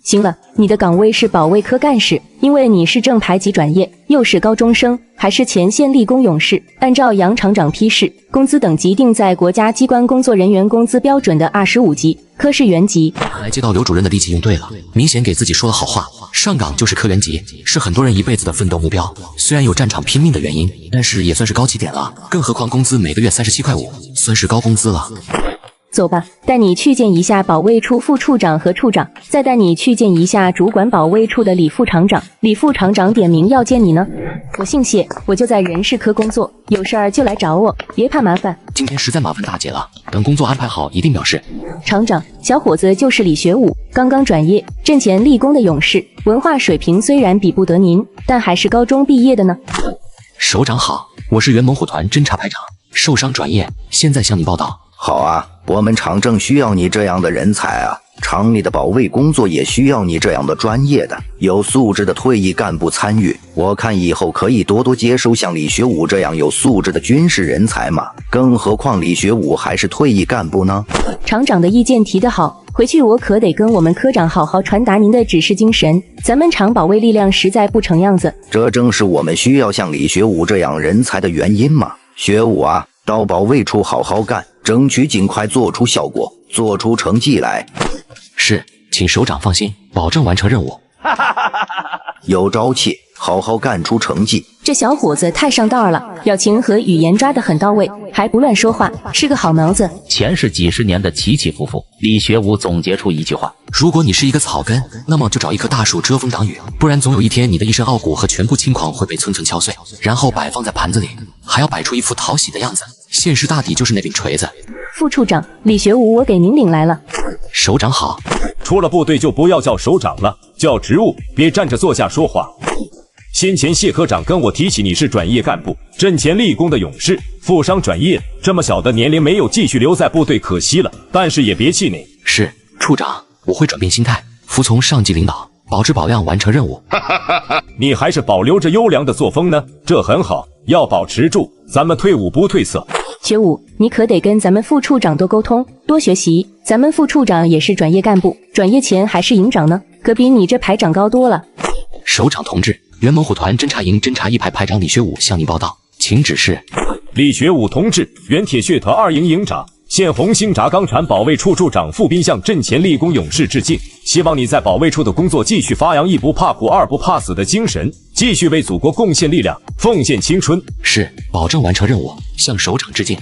行了，你的岗位是保卫科干事，因为你是正牌级转业，又是高中生，还是前线立功勇士，按照杨厂长批示，工资等级定在国家机关工作人员工资标准的25级，科室原级。看来接到刘主任的力气用对了，明显给自己说了好话，上岗就是科员级，是很多人一辈子的奋斗目标。虽然有战场拼命的原因，但是也算是高起点了，更何况工资每个月37块5，算是高工资了。走吧，带你去见一下保卫处副处长和处长，再带你去见一下主管保卫处的李副厂长。李副厂长点名要见你呢。我姓谢，我就在人事科工作，有事儿就来找我，别怕麻烦。今天实在麻烦大姐了，等工作安排好一定表示。厂长，小伙子就是李学武，刚刚转业，阵前立功的勇士，文化水平虽然比不得您，但还是高中毕业的呢。首长好，我是原猛虎团侦察排长，受伤转业，现在向你报道。好啊，我们厂正需要你这样的人才啊！厂里的保卫工作也需要你这样的专业的、有素质的退役干部参与。我看以后可以多多接收像李学武这样有素质的军事人才嘛。更何况李学武还是退役干部呢。厂长的意见提得好，回去我可得跟我们科长好好传达您的指示精神。咱们厂保卫力量实在不成样子，这正是我们需要像李学武这样人才的原因嘛。学武啊，到保卫处好好干，争取尽快做出效果，做出成绩来。是，请首长放心，保证完成任务。有朝气，好好干出成绩。这小伙子太上道了，表情和语言抓得很到位，还不乱说话，是个好苗子。前世几十年的起起伏伏，李学武总结出一句话：如果你是一个草根，那么就找一棵大树遮风挡雨，不然总有一天你的一身傲骨和全部轻狂会被寸寸敲碎，然后摆放在盘子里，还要摆出一副讨喜的样子。现实大抵就是那柄锤子。副处长李学武，我给您领来了。首长好。出了部队就不要叫首长了，叫职务，别站着坐下说话。先前谢科长跟我提起你是转业干部，阵前立功的勇士，负伤转业，这么小的年龄没有继续留在部队可惜了，但是也别气馁。是，处长，我会转变心态，服从上级领导，保质保量完成任务。你还是保留着优良的作风呢，这很好，要保持住，咱们退伍不褪色。学武，你可得跟咱们副处长多沟通，多学习。咱们副处长也是转业干部，转业前还是营长呢，可比你这排长高多了。首长同志，原猛虎团侦察营侦察一排排长李学武向您报道，请指示。李学武同志，原铁血团2营营长，现红星轧钢铲保卫处处长傅斌向阵前立功勇士致敬，希望你在保卫处的工作继续发扬一不怕苦二不怕死的精神，继续为祖国贡献力量，奉献青春。是，保证完成任务，向首长致敬。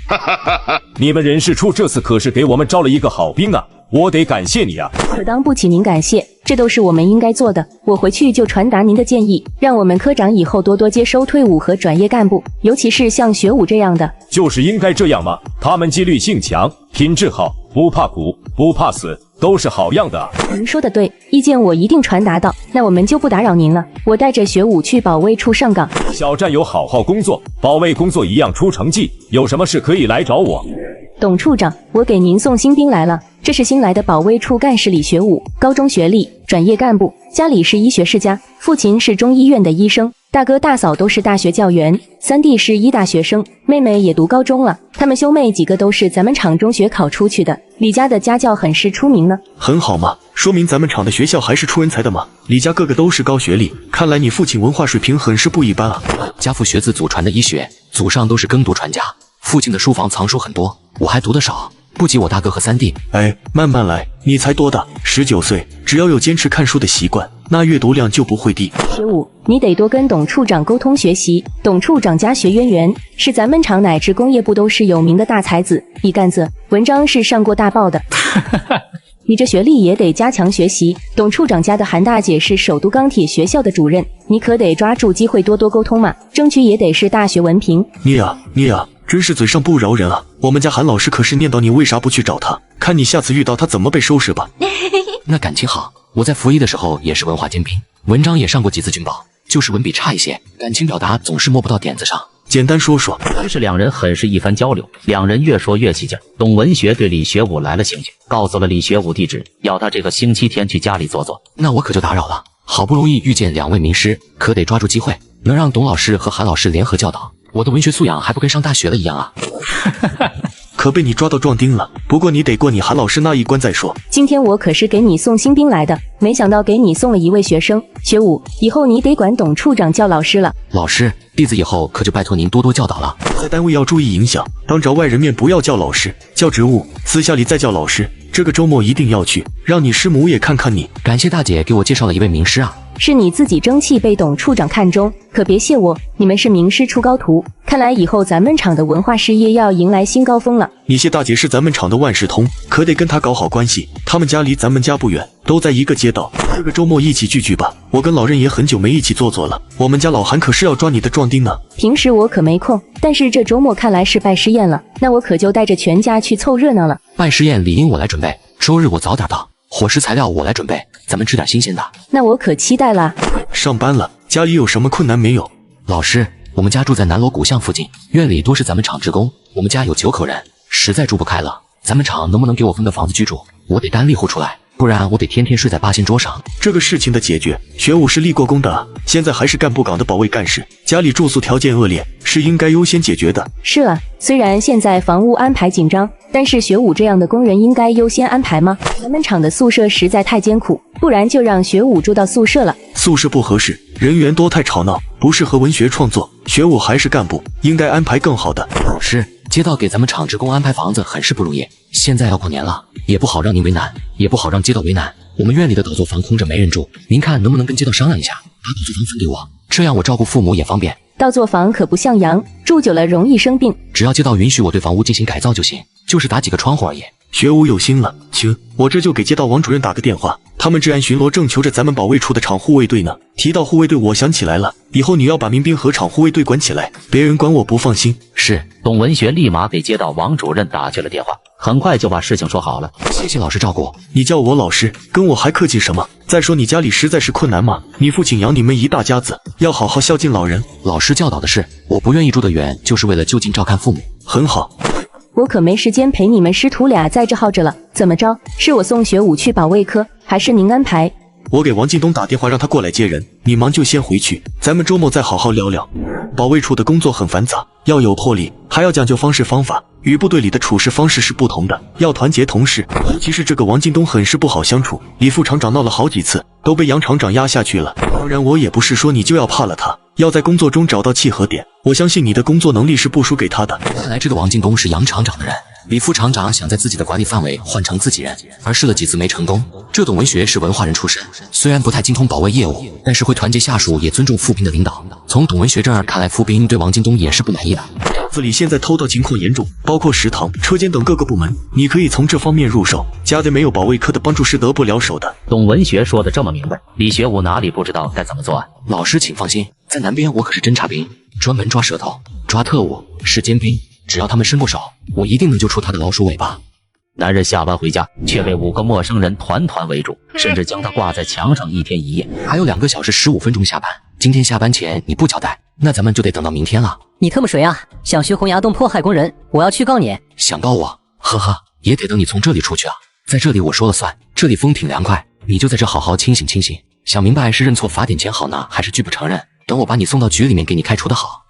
你们人事处这次可是给我们招了一个好兵啊，我得感谢你啊。可当不起您感谢，这都是我们应该做的。我回去就传达您的建议，让我们科长以后多多接收退伍和转业干部，尤其是像学武这样的。就是应该这样嘛，他们纪律性强，品质好，不怕苦，不怕死，都是好样的啊。您说的对，意见我一定传达到。那我们就不打扰您了，我带着学武去保卫处上岗。小战友好好工作，保卫工作一样出成绩，有什么事可以来找我。董处长，我给您送新兵来了，这是新来的保卫处干事李学武，高中学历，转业干部，家里是医学世家，父亲是中医院的医生，大哥大嫂都是大学教员，3弟是医大学生，妹妹也读高中了，他们兄妹几个都是咱们厂中学考出去的，李家的家教很是出名呢。很好嘛，说明咱们厂的学校还是出人才的嘛。李家个个都是高学历，看来你父亲文化水平很是不一般啊。家父学自祖传的医学，祖上都是耕读传家，父亲的书房藏书很多，我还读得少，不及我大哥和3弟。哎，慢慢来，你才多大？19岁，只要有坚持看书的习惯，那阅读量就不会低。学武，你得多跟董处长沟通学习。董处长家学渊源，是咱们厂乃至工业部都是有名的大才子，一杆子文章是上过大报的。你这学历也得加强学习。董处长家的韩大姐是首都钢铁学校的主任，你可得抓住机会多多沟通嘛，争取也得是大学文凭。你呀，真是嘴上不饶人啊！我们家韩老师可是念叨你为啥不去找他，看你下次遇到他怎么被收拾吧。那感情好，我在服役的时候也是文化兼并，文章也上过几次军报，就是文笔差一些，感情表达总是摸不到点子上。简单说说。于是两人很是一番交流，两人越说越起劲。董文学对李学武来了兴趣，告诉了李学武地址，要他这个星期天去家里坐坐。那我可就打扰了，好不容易遇见2位名师，可得抓住机会，能让董老师和韩老师联合教导，我的文学素养还不跟上大学了一样啊。可被你抓到壮丁了，不过你得过你韩老师那一关再说。今天我可是给你送新兵来的，没想到给你送了一位学生。学武，以后你得管董处长叫老师了。老师，弟子以后可就拜托您多多教导了。在单位要注意影响，当着外人面不要叫老师，叫职务，私下里再叫老师。这个周末一定要去，让你师母也看看你。感谢大姐给我介绍了一位名师啊。是你自己争气被董处长看中，可别谢我，你们是名师出高徒，看来以后咱们厂的文化事业要迎来新高峰了。你谢大姐是咱们厂的万事通，可得跟她搞好关系，他们家离咱们家不远，都在一个街道，这个周末一起聚聚吧。我跟老任也很久没一起坐坐了，我们家老韩可是要抓你的壮丁呢。平时我可没空，但是这周末看来是拜师宴了，那我可就带着全家去凑热闹了。拜师宴礼应我来准备，周日我早点到，伙食材料我来准备，咱们吃点新鲜的。那我可期待啦。上班了，家里有什么困难没有？老师，我们家住在南锣鼓巷附近，院里多是咱们厂职工，我们家有9口人，实在住不开了，咱们厂能不能给我分个房子居住？我得单立户出来，不然我得天天睡在八仙桌上。这个事情的解决，学武是立过功的，现在还是干部岗的保卫干事，家里住宿条件恶劣，是应该优先解决的。是啊，虽然现在房屋安排紧张，但是学武这样的工人应该优先安排吗？咱们厂的宿舍实在太艰苦，不然就让学武住到宿舍了。宿舍不合适，人员多太吵闹，不适合文学创作。学武还是干部，应该安排更好的。老师，街道给咱们厂职工安排房子很是不容易，现在要过年了，也不好让您为难，也不好让街道为难。我们院里的倒座房空着没人住，您看能不能跟街道商量一下，把倒座房分给我，这样我照顾父母也方便。倒座房可不像羊，住久了容易生病。只要街道允许我对房屋进行改造就行，就是打几个窗户而已。学武有心了，行，我这就给街道王主任打个电话，他们治安巡逻正求着咱们保卫处的厂护卫队呢。提到护卫队，我想起来了，以后你要把民兵和厂护卫队管起来，别人管我不放心。是。董文学立马给街道王主任打去了电话，很快就把事情说好了。谢谢老师照顾。你叫我老师，跟我还客气什么？再说你家里实在是困难嘛，你父亲养你们一大家子，要好好孝敬老人。老师教导的是，我不愿意住得远，就是为了就近照看父母。很好。我可没时间陪你们师徒俩在这耗着了。怎么着？是我送学武去保卫科，还是您安排？我给王进东打电话让他过来接人，你忙就先回去，咱们周末再好好聊聊。保卫处的工作很繁杂，要有魄力，还要讲究方式方法，与部队里的处事方式是不同的，要团结同事。尤其是这个王进东很是不好相处，李副厂长闹了好几次，都被杨厂长压下去了。当然我也不是说你就要怕了他，要在工作中找到契合点，我相信你的工作能力是不输给他的。看来这个王进东是杨厂长的人，李副厂长想在自己的管理范围换成自己人，而试了几次没成功。这董文学是文化人出身，虽然不太精通保卫业务，但是会团结下属，也尊重副兵的领导。从董文学这儿看来，副兵对王进东也是不满意的。这里现在偷盗情况严重，包括食堂、车间等各个部门，你可以从这方面入手。家里没有保卫科的帮助是得不了手的。董文学说的这么明白，李学武哪里不知道该怎么做啊？老师请放心，在南边我可是侦察兵，专门抓蛇头、抓特务、是尖兵，只要他们伸过手，我一定能揪出他的老鼠尾巴。男人下班回家，却被5个陌生人团团围住，甚至将他挂在墙上1天1夜。还有2个小时15分钟下班，今天下班前你不交代，那咱们就得等到明天了。你特么谁啊？想学洪崖洞迫害工人，我要去告你！想告我？呵呵，也得等你从这里出去啊！在这里我说了算，这里风挺凉快，你就在这好好清醒清醒，想明白是认错罚点钱好呢，还是拒不承认？等我把你送到局里面给你开除的好。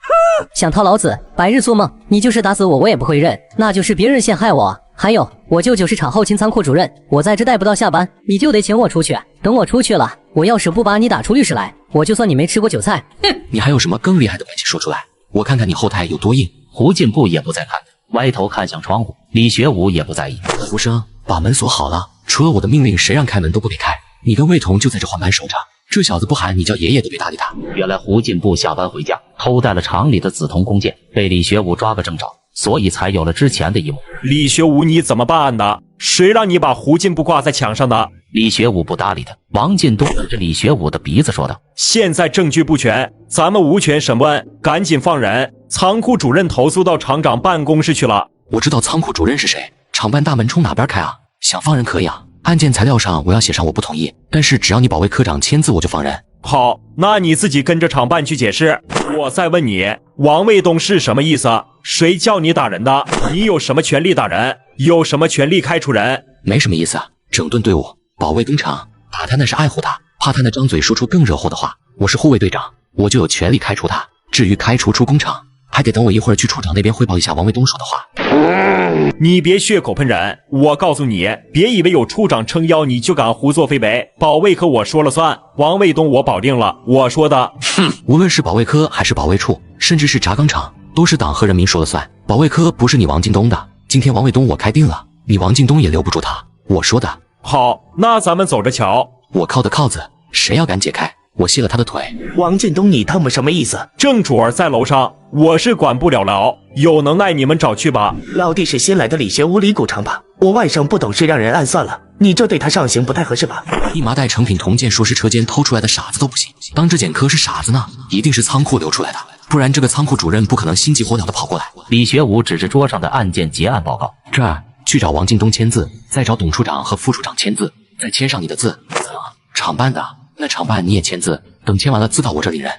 想套老子，白日做梦！你就是打死我，我也不会认，那就是别人陷害我。还有，我舅舅是厂后勤仓库主任，我在这待不到下班，你就得请我出去。等我出去了，我要是不把你打出律师来，我就算你没吃过韭菜。哼，你还有什么更厉害的关系说出来，我看看你后台有多硬。胡进步也不再看，歪头看向窗户。李学武也不在意。胡生，把门锁好了，除了我的命令，谁让开门都不给开。你跟魏彤就在这换班守着，这小子不喊你叫爷爷都别搭理他。原来胡进步下班回家，偷带了厂里的紫铜弓箭，被李学武抓个正着，所以才有了之前的一幕。李学武，你怎么办的？谁让你把胡进步挂在墙上的？李学武不搭理他。王进东指着李学武的鼻子说道：“现在证据不全，咱们无权审问，赶紧放人。仓库主任投诉到厂长办公室去了。”我知道仓库主任是谁，厂办大门冲哪边开啊？想放人可以啊，案件材料上我要写上我不同意，但是只要你保卫科长签字我就放人。好，那你自己跟着厂办去解释。我再问你，王卫东是什么意思？谁叫你打人的？你有什么权利打人？有什么权利开除人？没什么意思，整顿队伍，保卫工厂，打他那是爱护他，怕他那张嘴说出更惹祸的话。我是护卫队长，我就有权利开除他。至于开除出工厂，还得等我一会儿去处长那边汇报一下王卫东说的话。你别血口喷人，我告诉你，别以为有处长撑腰你就敢胡作非为。保卫科我说了算，王卫东我保定了，我说的。哼，无论是保卫科还是保卫处，甚至是轧钢厂，都是党和人民说了算。保卫科不是你王进东的，今天王卫东我开定了，你王进东也留不住他，我说的。好，那咱们走着瞧。我靠的铐子，谁要敢解开，我卸了他的腿。王进东，你他妈什么意思？正主儿在楼上，我是管不了了，有能耐你们找去吧。老弟是新来的李学武李股长吧？我外甥不懂事让人暗算了，你这对他上刑不太合适吧？一麻袋成品铜剑说是车间偷出来的傻子都不行，当质检科是傻子呢？一定是仓库流出来的，不然这个仓库主任不可能心急火燎的跑过来。李学武指着桌上的案件结案报告，这儿去找王进东签字，再找董处长和副处长签字，再签上你的字。厂办的，那厂办你也签字，等签完了字到我这里认。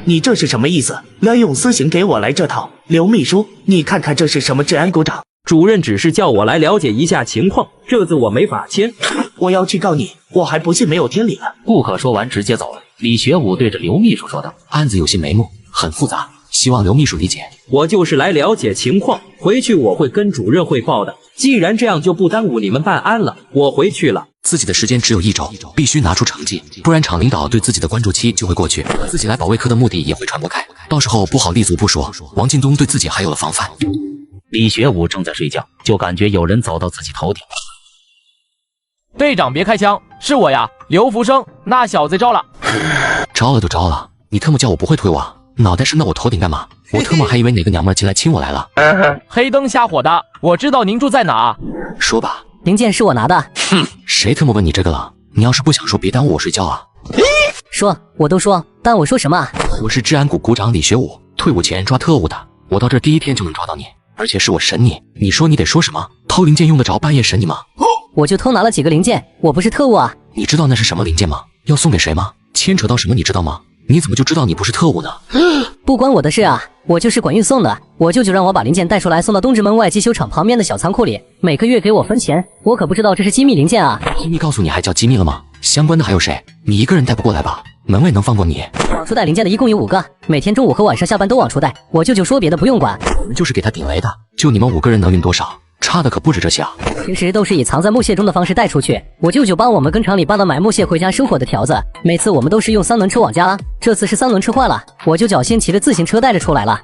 你这是什么意思？乱用私刑给我来这套？刘秘书，你看看这是什么治安鼓掌？主任只是叫我来了解一下情况，这字我没法签。我要去告你，我还不信没有天理了。顾可说完直接走了。李学武对着刘秘书说道：“案子有些眉目，很复杂，希望刘秘书理解。我就是来了解情况，回去我会跟主任汇报的。既然这样，就不耽误你们办案了。我回去了。”自己的时间只有1周，必须拿出成绩，不然厂领导对自己的关注期就会过去，自己来保卫科的目的也会传播开，到时候不好立足不说，王进东对自己还有了防范。李学武正在睡觉，就感觉有人走到自己头顶。队长别开枪，是我呀，刘福生，那小子招了。招了就招了，你特么叫我不会推我，脑袋伸到我头顶干嘛？我特么还以为哪个娘们进来亲我来了。黑灯瞎火的，我知道您住在哪。说吧，零件是我拿的。哼，谁特么问你这个了？你要是不想说，别耽误我睡觉啊。说，我都说，但我说什么？我是治安股股长李学武，退伍前抓特务的，我到这第1天就能抓到你，而且是我审你。你说你得说什么？偷零件用得着半夜审你吗？我就偷拿了几个零件，我不是特务啊。你知道那是什么零件吗？要送给谁吗？牵扯到什么你知道吗？你怎么就知道你不是特务呢？不关我的事啊，我就是管运送的。我舅舅让我把零件带出来，送到东直门外机修厂旁边的小仓库里，每个月给我分钱。我可不知道这是机密零件啊。机密告诉你还叫机密了吗？相关的还有谁？你一个人带不过来吧？门卫能放过你？往出带零件的一共有5个，每天中午和晚上下班都往出带。我舅舅说别的不用管，我们就是给他顶雷的，就你们5个人能运多少？差的可不止这些啊！平时都是以藏在木屑中的方式带出去。我舅舅帮我们跟厂里搬了买木屑回家生火的条子，每次我们都是用3轮车往家拉，这次是3轮车坏了，我就侥幸骑着自行车带着出来了。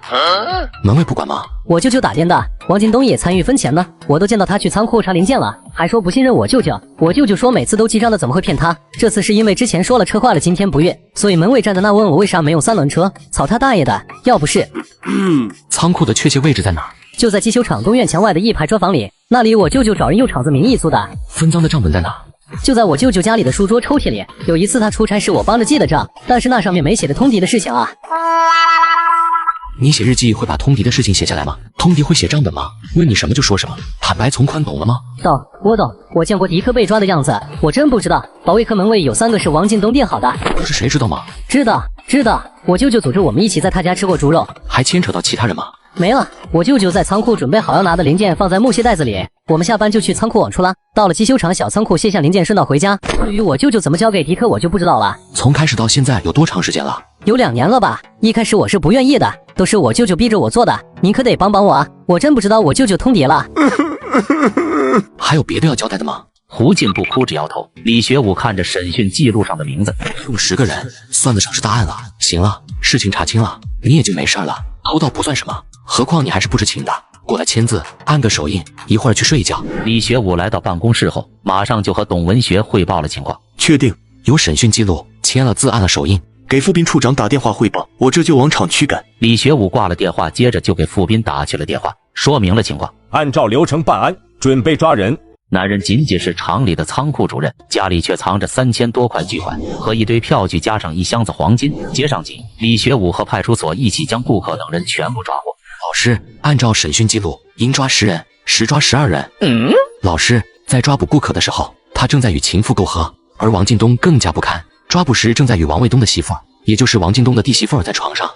门卫不管吗？我舅舅打电的，王进东也参与分钱呢，我都见到他去仓库查零件了，还说不信任我舅舅。我舅舅说每次都记账的怎么会骗他？这次是因为之前说了车坏了今天不运，所以门卫站在那问我为啥没有3轮车，操他大爷的！要不是……仓库的确切位置在哪儿？就在机修厂东院墙外的一排砖房里，那里我舅舅找人用厂子名义租的。分赃的账本在哪？就在我舅舅家里的书桌抽屉里。有一次他出差是我帮着记的账，但是那上面没写的通敌的事情啊。你写日记会把通敌的事情写下来吗？通敌会写账本吗？问你什么就说什么，坦白从宽，懂了吗？懂，我懂，我见过迪克被抓的样子，我真不知道保卫科门卫有3个是王进东垫好的。都是谁知道吗？知道，我舅舅组织我们一起在他家吃过猪肉。还牵扯到其他人吗？没了，我舅舅在仓库准备好要拿的零件放在木屑袋子里，我们下班就去仓库往出拉，到了机修厂小仓库卸下零件顺道回家。至于我舅舅怎么交给迪克我就不知道了。从开始到现在有多长时间了？有2年了吧，一开始我是不愿意的，都是我舅舅逼着我做的，您可得帮帮我啊，我真不知道我舅舅通敌了。还有别的要交代的吗？胡进不哭着摇头。李学武看着审讯记录上的名字，用10个人，算得上是大案了。行了，事情查清了，你也就没事了。偷盗不算什么，何况你还是不知情的。过来签字，按个手印，一会儿去睡一觉。李学武来到办公室后，马上就和董文学汇报了情况。确定有审讯记录，签了字，按了手印。给副斌处长打电话汇报，我这就往厂驱赶。李学武挂了电话，接着就给副斌打去了电话，说明了情况。按照流程办案，准备抓人。男人仅仅是厂里的仓库主任，家里却藏着3000多块巨款和一堆票据，加上1箱子黄金。接上级，李学武和派出所一起将顾客等人全部抓获。老师，按照审讯记录，应抓10人，实抓12人。老师，在抓捕顾客的时候，他正在与情妇媾和，而王进东更加不堪，抓捕时正在与王卫东的媳妇儿，也就是王进东的弟媳妇儿在床上。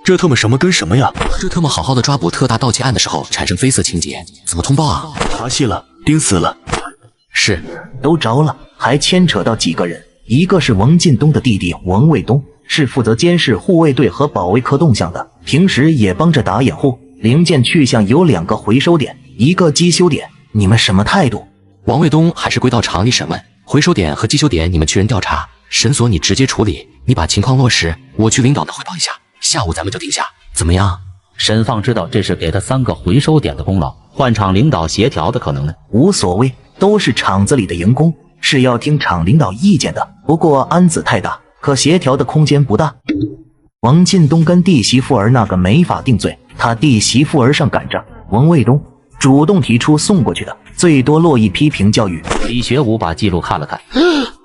这特么什么跟什么呀？这特么好好的抓捕特大盗窃案的时候产生绯色情节，怎么通报啊？查细了，盯死了。是，都着了，还牵扯到几个人，一个是王进东的弟弟王卫东，是负责监视护卫队和保卫科动向的，平时也帮着打掩护。零件去向有2个回收点，一个机修点，你们什么态度？王卫东还是归到厂里审问，回收点和机修点你们去人调查，审所你直接处理。你把情况落实，我去领导那汇报一下，下午咱们就定下，怎么样？沈放知道这是给他3个回收点的功劳，换厂领导协调的可能呢？无所谓，都是厂子里的员工，是要听厂领导意见的。不过案子太大，可协调的空间不大。王进东跟弟媳妇儿那个没法定罪，他弟媳妇儿上赶着，王卫东主动提出送过去的，最多落一批评教育。李学武把记录看了看，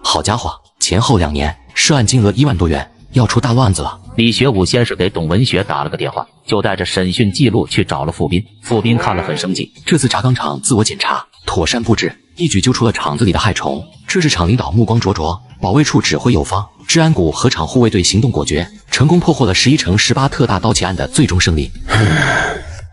好家伙，前后2年，涉案金额1万多元，要出大乱子了。李学武先是给董文学打了个电话，就带着审讯记录去找了傅斌。傅斌看了很生气，这次轧钢厂自我检查，妥善布置，一举揪出了厂子里的害虫。这是厂领导目光灼灼，保卫处指挥有方，治安股和厂护卫队行动果决，成功破获了11乘18特大盗窃案的最终胜利。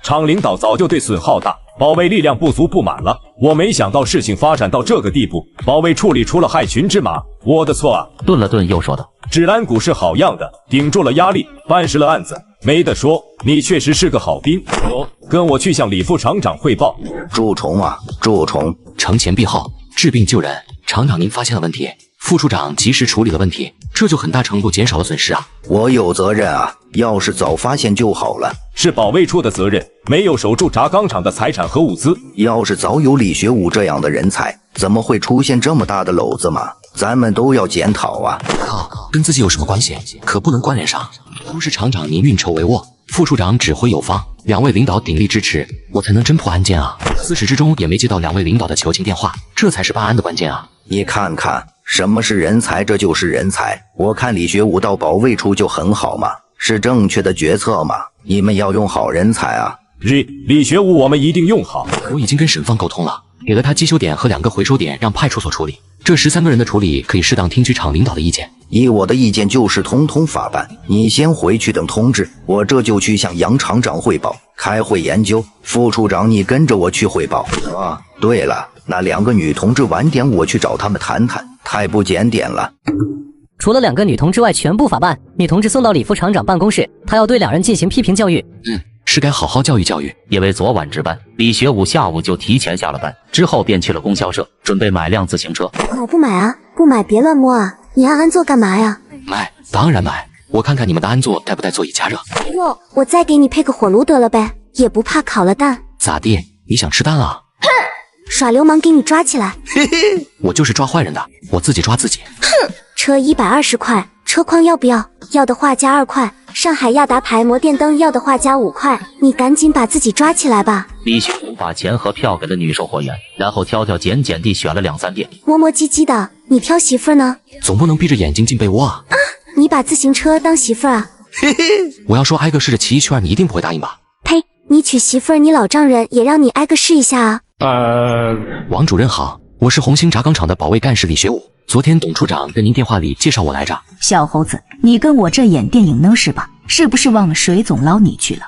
厂领导早就对损耗大，保卫力量不足不满了。我没想到事情发展到这个地步，保卫处里出了害群之马，我的错啊。顿了顿，又说道：“芷兰谷是好样的，顶住了压力，办实了案子，没得说，你确实是个好兵。走，跟我去向李副厂长汇报。”蛀虫啊，蛀虫！承前避后，治病救人。厂长，您发现了问题，副处长及时处理了问题，这就很大程度减少了损失啊。我有责任啊，要是早发现就好了。是保卫处的责任，没有守住轧钢厂的财产和物资。要是早有李学武这样的人才，怎么会出现这么大的篓子嘛？咱们都要检讨啊！靠，跟自己有什么关系？可不能关联上。都是厂长您运筹帷幄，副处长指挥有方，两位领导鼎力支持，我才能侦破案件啊。自始至终也没接到两位领导的求情电话，这才是办案的关键啊。你看看，什么是人才？这就是人才。我看李学武到保卫处就很好嘛，是正确的决策嘛。你们要用好人才啊！李学武，我们一定用好。我已经跟沈放沟通了，给了他机修点和2个回收点，让派出所处理。这13个人的处理可以适当听取厂领导的意见。以我的意见就是统统法办。你先回去等通知，我这就去向杨厂长汇报，开会研究。副处长，你跟着我去汇报啊。对了，那2个女同志晚点我去找他们谈谈，太不检点了。除了2个女同志外，全部法办。女同志送到李副厂长办公室，他要对2人进行批评教育。是该好好教育教育。因为昨晚值班，李学武下午就提前下了班，之后便去了供销社，准备买辆自行车。买不买啊？不买别乱摸啊！你安坐干嘛呀？买，当然买。我看看你们的安坐带不带座椅加热。哟，我再给你配个火炉得了呗，也不怕烤了蛋。咋地？你想吃蛋啊？哼！耍流氓给你抓起来！我就是抓坏人的，我自己抓自己。哼！车120块，车筐要不要？要的话加2块。上海亚达牌摩电灯要的话加5块，你赶紧把自己抓起来吧。李学武把钱和票给了女售货员，然后挑挑拣拣地选了2、3店，磨磨唧唧的。你挑媳妇呢？总不能闭着眼睛进被窝啊！你把自行车当媳妇啊？我要说挨个试着骑一圈，你一定不会答应吧？呸！你娶媳妇儿，你老丈人也让你挨个试一下啊？王主任好，我是红星轧钢厂的保卫干事李学武。昨天董处长跟您电话里介绍我来着。小猴子，你跟我这演电影呢是吧？是不是忘了水总捞你去了？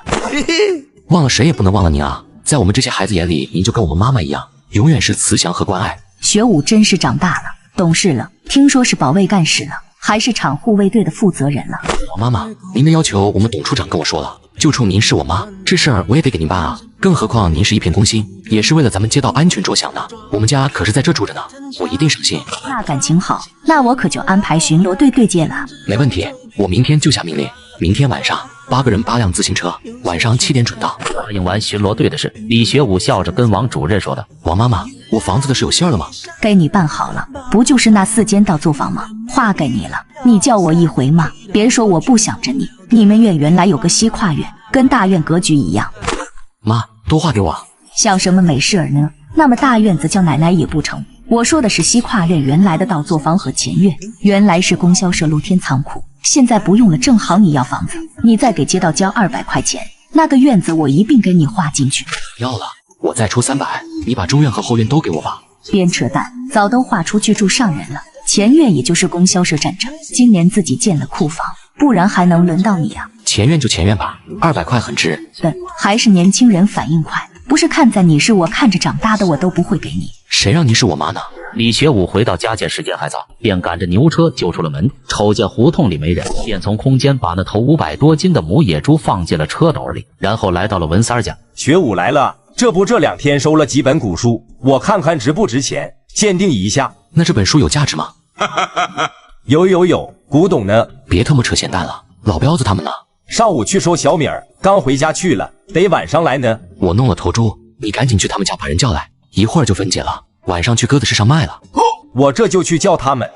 忘了谁也不能忘了您啊！在我们这些孩子眼里，您就跟我们妈妈一样，永远是慈祥和关爱。学武真是长大了，懂事了，听说是保卫干事了，还是厂护卫队的负责人了。王妈妈，您的要求我们董处长跟我说了，就冲您是我妈，这事儿我也得给您办啊。更何况您是一片公心，也是为了咱们街道安全着想呢。我们家可是在这住着呢，我一定省心。那感情好，那我可就安排巡逻队对接了。没问题，我明天就下命令，明天晚上8个人8辆自行车，晚上7点准到。答应完巡逻队的事，李学武笑着跟王主任说道：“王妈妈，我房子的事有信儿了吗？给你办好了，不就是那4间到租房吗？划给你了，你叫我一回嘛，别说我不想着你。你们院原来有个西跨院，跟大院格局一样。妈，多划给我。想什么美事儿呢？那么大院子叫奶奶也不成。我说的是西跨院原来的到作房和前院，原来是供销社露天仓库，现在不用了，正好你要房子，你再给街道交200块钱，那个院子我一并给你划进去。要了，我再出300，你把中院和后院都给我吧。编扯淡，早都划出去住上人了。前院也就是供销社占着，今年自己建了库房，不然还能轮到你啊？前院就前院吧，200块很值。对，还是年轻人反应快，不是看在你是我看着长大的，我都不会给你。谁让你是我妈呢？李学武回到家见时间还早，便赶着牛车就出了门。瞅见胡同里没人，便从空间把那头500多斤的母野猪放进了车斗里，然后来到了文三家。学武来了，这不这2天收了几本古书，我看看值不值钱，鉴定一下。那这本书有价值吗？有，古董呢？别他妈扯闲淡了，老彪子他们呢？上午去收小米儿，刚回家去了，得晚上来呢。我弄了头猪，你赶紧去他们家把人叫来，一会儿就分解了，晚上去鸽子市上卖了。我这就去叫他们。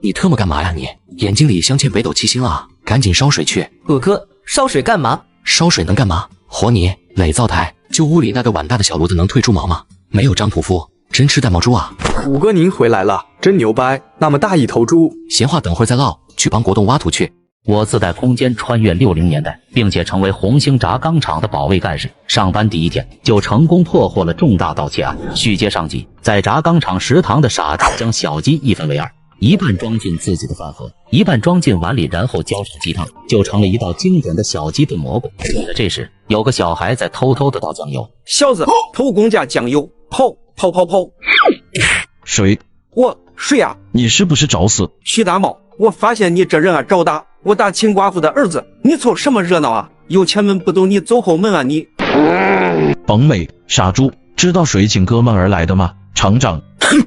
你特么干嘛呀你？眼睛里镶嵌北斗七星了，赶紧烧水去。哥，烧水干嘛？烧水能干嘛？和泥垒灶台，就屋里那个碗大的小炉子能退猪毛吗？没有张屠夫，真吃带毛猪啊！五哥您回来了，真牛掰！那么大一头猪，闲话等会儿再唠，去帮国栋挖土去。我自带空间穿越60年代，并且成为红星轧钢厂的保卫干事。上班第一天就成功破获了重大盗窃案。续接上集，在轧钢厂食堂的傻子将小鸡一分为2，一半装进自己的饭盒，一半装进碗里，然后浇上鸡汤，就成了一道经典的小鸡炖蘑菇。就在这时，有个小孩在偷偷的倒酱油。小子，偷公家酱油，跑！谁？谁呀？你是不是找死？徐大茂，我发现你这人啊找打，我打秦寡妇的儿子，你凑什么热闹啊？有前门不走你走后门啊你！甭美，傻猪，知道谁请哥们儿来的吗？厂长。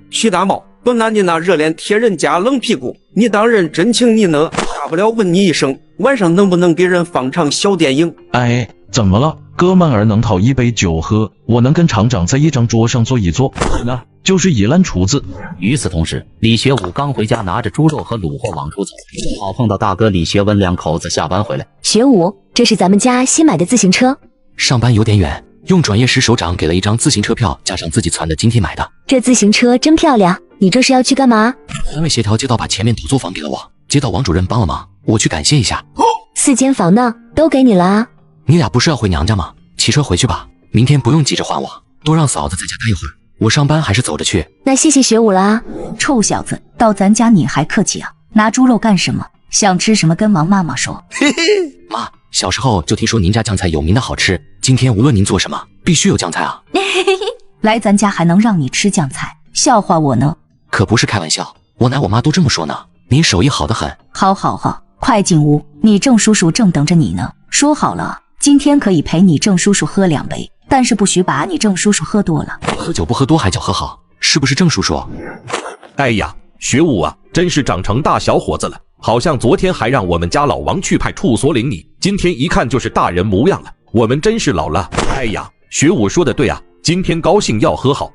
徐大茂，不拿你那热脸贴人家冷屁股，你当人真请你呢？大不了问你一声，晚上能不能给人放场小电影？哎，怎么了？哥们儿能讨一杯酒喝，我能跟厂长在一张桌上坐一坐，那就是一烂厨子。与此同时，李学武刚回家，拿着猪肉和卤货往出走，正好碰到大哥李学文两口子下班回来。学武，这是咱们家新买的自行车。上班有点远，用转业时首长给了一张自行车票，加上自己攒的今天买的。这自行车真漂亮，你这是要去干嘛？单位协调街道把前面土作坊给了我，街道王主任帮了忙，我去感谢一下。4间房呢，都给你了啊。你俩不是要回娘家吗？骑车回去吧，明天不用急着还我，多让嫂子在家待一会儿。我上班还是走着去。那谢谢学武了啊。臭小子，到咱家你还客气啊？拿猪肉干什么？想吃什么跟王妈妈说。妈，小时候就听说您家酱菜有名的好吃，今天无论您做什么，必须有酱菜啊。来咱家还能让你吃酱菜，笑话我呢？可不是开玩笑，我奶我妈都这么说呢。您手艺好得很。好，快进屋，你郑叔叔正等着你呢。说好了，今天可以陪你郑叔叔喝2杯，但是不许把你郑叔叔喝多了。喝酒不喝多还叫喝好，是不是郑叔叔？哎呀，学武啊，真是长成大小伙子了，好像昨天还让我们家老王去派出所领你，今天一看就是大人模样了，我们真是老了。哎呀，学武说的对啊，今天高兴要喝好。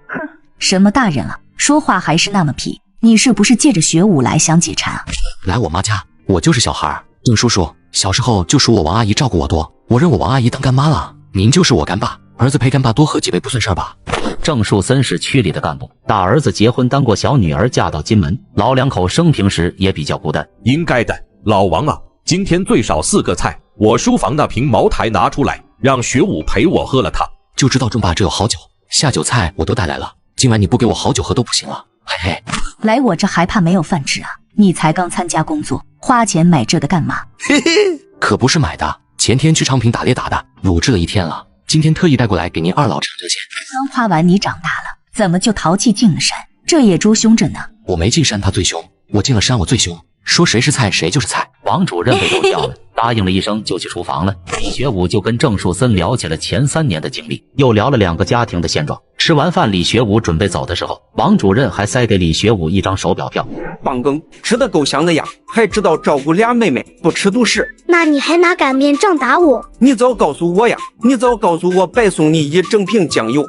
什么大人啊，说话还是那么痞，你是不是借着学武来想解馋啊？来我妈家，我就是小孩。郑叔叔，小时候就属我王阿姨照顾我多，我认我王阿姨当干妈了。您就是我干爸，儿子陪干爸多喝几杯不算事儿吧？郑树森是区里的干部，大儿子结婚当过小女儿嫁到金门，老两口生平时也比较孤单。应该的，老王啊，今天最少4个菜，我书房那瓶茅台拿出来，让学武陪我喝了它。就知道郑爸这有好酒，下酒菜我都带来了，今晚你不给我好酒喝都不行了。嘿嘿，来我这还怕没有饭吃啊？你才刚参加工作，花钱买这个干嘛？嘿嘿，可不是买的，前天去昌平打猎打的，卤制了1天了，今天特意带过来给您二老尝尝鲜。刚夸完你长大了，怎么就淘气进了山？这野猪凶着呢。我没进山他最凶，我进了山我最凶，说谁是菜谁就是菜。王主任被逗笑了，答应了一声就去厨房了。李学武就跟郑树森聊起了前3年的经历，又聊了2个家庭的现状。吃完饭，李学武准备走的时候，王主任还塞给李学武一张手表票。棒羹吃得够香的呀，还知道照顾俩妹妹，不吃独食。那你还拿擀面杖打我？你早告诉我呀！你早告诉我，白送你1整瓶酱油。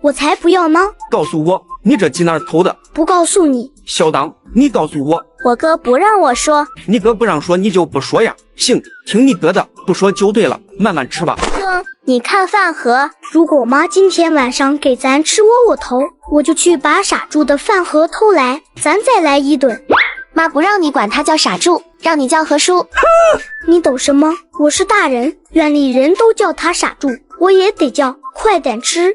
我才不要呢！告诉我，你这鸡哪儿偷的？不告诉你。小当，你告诉我。我哥不让我说。你哥不让说，你就不说呀？行，听你哥的，不说就对了。慢慢吃吧。你看饭盒，如果我妈今天晚上给咱吃窝窝头，我就去把傻猪的饭盒偷来，咱再来一顿。妈不让你管他叫傻猪，让你叫何叔。你懂什么？我是大人，院里人都叫他傻猪，我也得叫。快点吃。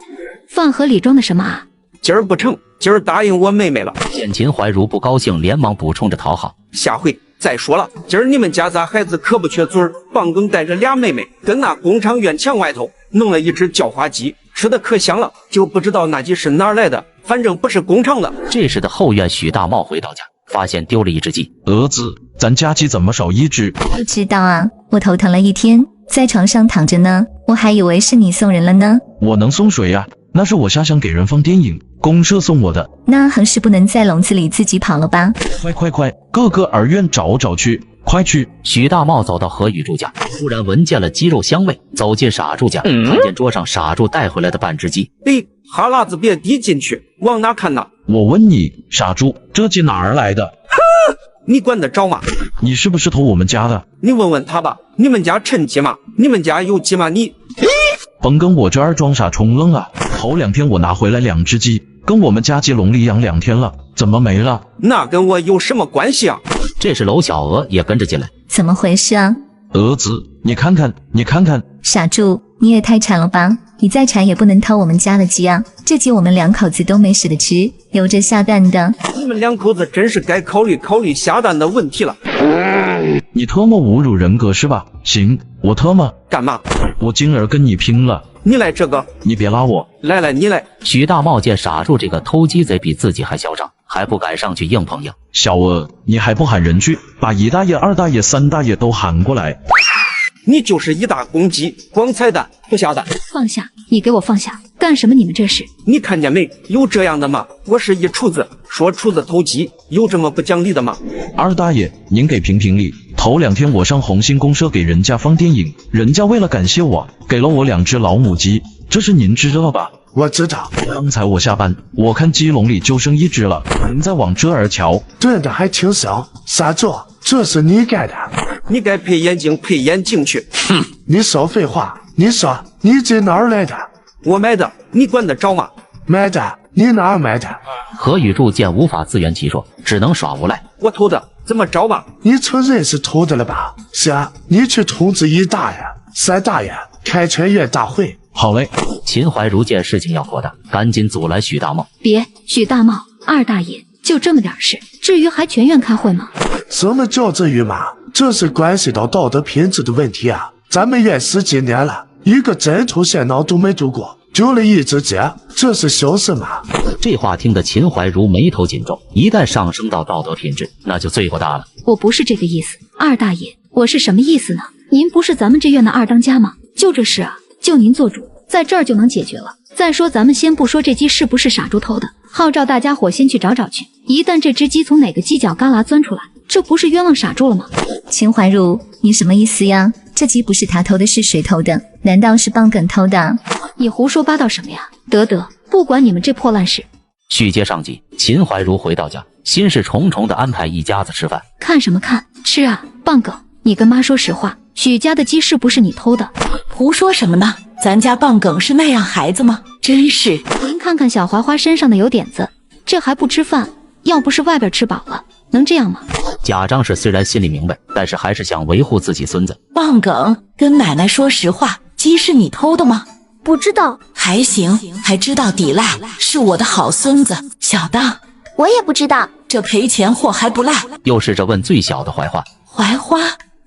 饭盒里装的什么啊？今儿不成，今儿答应我妹妹了。见秦淮如不高兴，连忙补充着讨好。下回再说了，今儿你们家仨孩子可不缺嘴儿。棒羹带着俩妹妹，跟那工厂院墙外头弄了一只叫花鸡，吃的可香了，就不知道那鸡是哪儿来的，反正不是工厂的。这时的后院，许大茂回到家，发现丢了一只鸡。儿子，咱家鸡怎么少一只？不知道啊，我头疼了1天，在床上躺着呢，我还以为是你送人了呢。我能送谁呀？那是我下乡给人放电影，公社送我的。那横是不能在笼子里自己跑了吧？快，各个儿院找去，快去！许大茂走到何宇柱家，突然闻见了鸡肉香味，走进傻柱家，看见桌上傻柱带回来的半只鸡。哈喇子别滴进去，往哪看呢？我问你，傻猪，这鸡哪儿来的？你管得着吗？你是不是偷我们家的？你问问他吧。你们家趁鸡吗？你们家有鸡吗？你甭跟我这儿装傻充愣啊！头2天我拿回来2只鸡，跟我们家鸡笼里养2天了，怎么没了？那跟我有什么关系啊？这时娄小娥也跟着进来。怎么回事啊？儿子，你看看。傻猪，你也太馋了吧！你再馋也不能偷我们家的鸡啊！这鸡我们两口子都没舍得吃，有着下蛋的。你们两口子真是该考虑考虑下蛋的问题了。你特么侮辱人格是吧？行，我特么干嘛？我今儿跟你拼了！你来这个，你别拉我。来，你来。许大茂见傻柱这个偷鸡贼比自己还嚣张，还不敢上去硬碰硬。小娥，你还不喊人去，把一大爷、二大爷、三大爷都喊过来。你就是一大公鸡，光踩蛋不下蛋。放下，你给我放下！干什么？你们这是？你看见没？有这样的吗？我是一厨子，说厨子偷鸡，有这么不讲理的吗？二大爷，您给评评理。头2天我上红星公社给人家放电影，人家为了感谢我，给了我2只老母鸡，这是您知道吧？我知道。刚才我下班，我看鸡笼里就剩1只了，您再往这儿瞧。炖的还挺香，傻柱，这是你干的。你该配眼镜配眼镜去。哼，你少废话。你说你这哪儿来的？我买的，你管得着吗？买的？你哪儿买的？何宇柱见无法自圆其说，只能耍无赖。我偷的，怎么着吧？你承认是偷的了吧？是啊，你去通知1大爷、3大爷开全院大会。好嘞。秦怀如见事情要扩大，赶紧阻拦许大茂。别，许大茂，二大爷就这么点事，至于还全院开会吗？什么叫至于吗？这是关系到道德品质的问题啊！咱们院10几年了，一个针头线脑都没丢过，丢了1只鸡，这是小事吗？这话听得秦怀如眉头紧皱，一旦上升到道德品质，那就罪过大了。我不是这个意思，二大爷，我是什么意思呢？您不是咱们这院的二当家吗？就这事啊，就您做主，在这儿就能解决了。再说咱们先不说这鸡是不是傻猪偷的，号召大家伙先去找找去。一旦这只鸡从哪个犄角旮旯钻出来，这不是冤枉傻猪了吗？秦怀如，你什么意思呀？这鸡不是他偷的，是谁偷的？难道是棒梗偷的？你胡说八道什么呀？得，不管你们这破烂事。续接上集，秦怀如回到家，心事重重地安排一家子吃饭。看什么看？吃啊！棒梗，你跟妈说实话，许家的鸡是不是你偷的？胡说什么呢？咱家棒梗是那样孩子吗？真是！您看看小槐花身上的有点子，这还不吃饭？要不是外边吃饱了，能这样吗？贾张氏虽然心里明白，但是还是想维护自己孙子。棒梗，跟奶奶说实话，鸡是你偷的吗？不知道。还行，还知道抵赖，是我的好孙子。小的，我也不知道。这赔钱货还不赖。又是这问最小的槐花。槐花，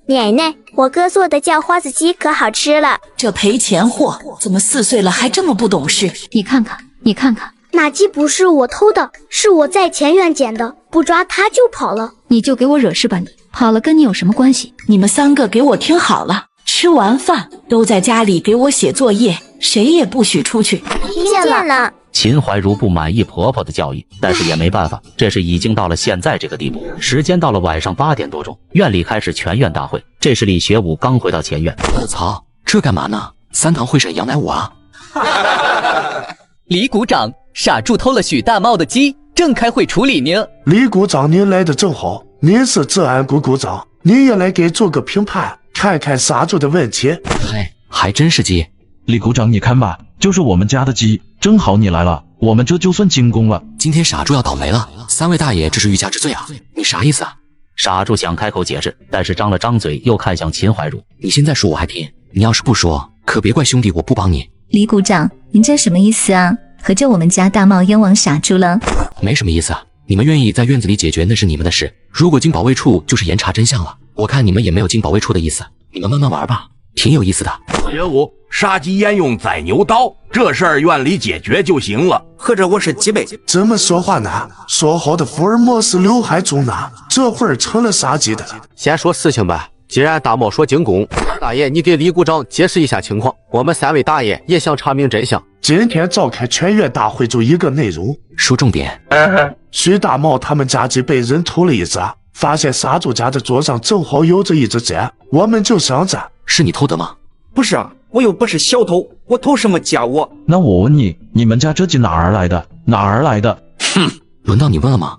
奶奶，我哥做的叫花子鸡可好吃了。这赔钱货怎么4岁了还这么不懂事？你看看，那鸡不是我偷的，是我在前院捡的，不抓它就跑了。你就给我惹事吧你！跑了跟你有什么关系？你们3个给我听好了，吃完饭都在家里给我写作业，谁也不许出去。听见了。秦怀如不满意婆婆的教育，但是也没办法，这是已经到了现在这个地步。时间到了晚上8点多钟，院里开始全院大会。这时李学武刚回到前院。我操，这干嘛呢？3堂会审杨乃武啊！李股长，傻柱偷了许大茂的鸡，正开会处理呢。李股长，您来的正好，您是治安股股长，您也来给做个评判，看看傻柱的问题。哎，还真是鸡。李股长，你看吧，就是我们家的鸡，正好你来了，我们这就算进宫了。今天傻柱要倒霉了，3位大爷，这是欲加之罪啊！你啥意思啊？傻柱想开口解释，但是张了张嘴，又看向秦怀如。你现在说我还听，你要是不说，可别怪兄弟我不帮你。李股长，您这什么意思啊？合着我们家大茂冤枉傻猪了？没什么意思啊，你们愿意在院子里解决那是你们的事，如果经保卫处就是严查真相了。我看你们也没有经保卫处的意思，你们慢慢玩吧，挺有意思的。学武，杀鸡焉用宰牛刀，这事儿院里解决就行了。合着我是几辈？怎么说话呢？说好的福尔摩斯刘海中呢？这会儿成了杀鸡的。先说事情吧。既然大茂说进宫，大爷你给李股长解释一下情况，我们3位大爷也想查明真相。今天召开全院大会就一个内容，说重点。许大茂他们家鸡被人偷了1只，发现傻柱家的桌上正好有着1只鸡，我们就想着是你偷的吗？不是啊，我又不是小偷，我偷什么鸡啊我？那我问你，你们家这鸡哪儿来的？哪儿来的？哼，轮到你问了吗？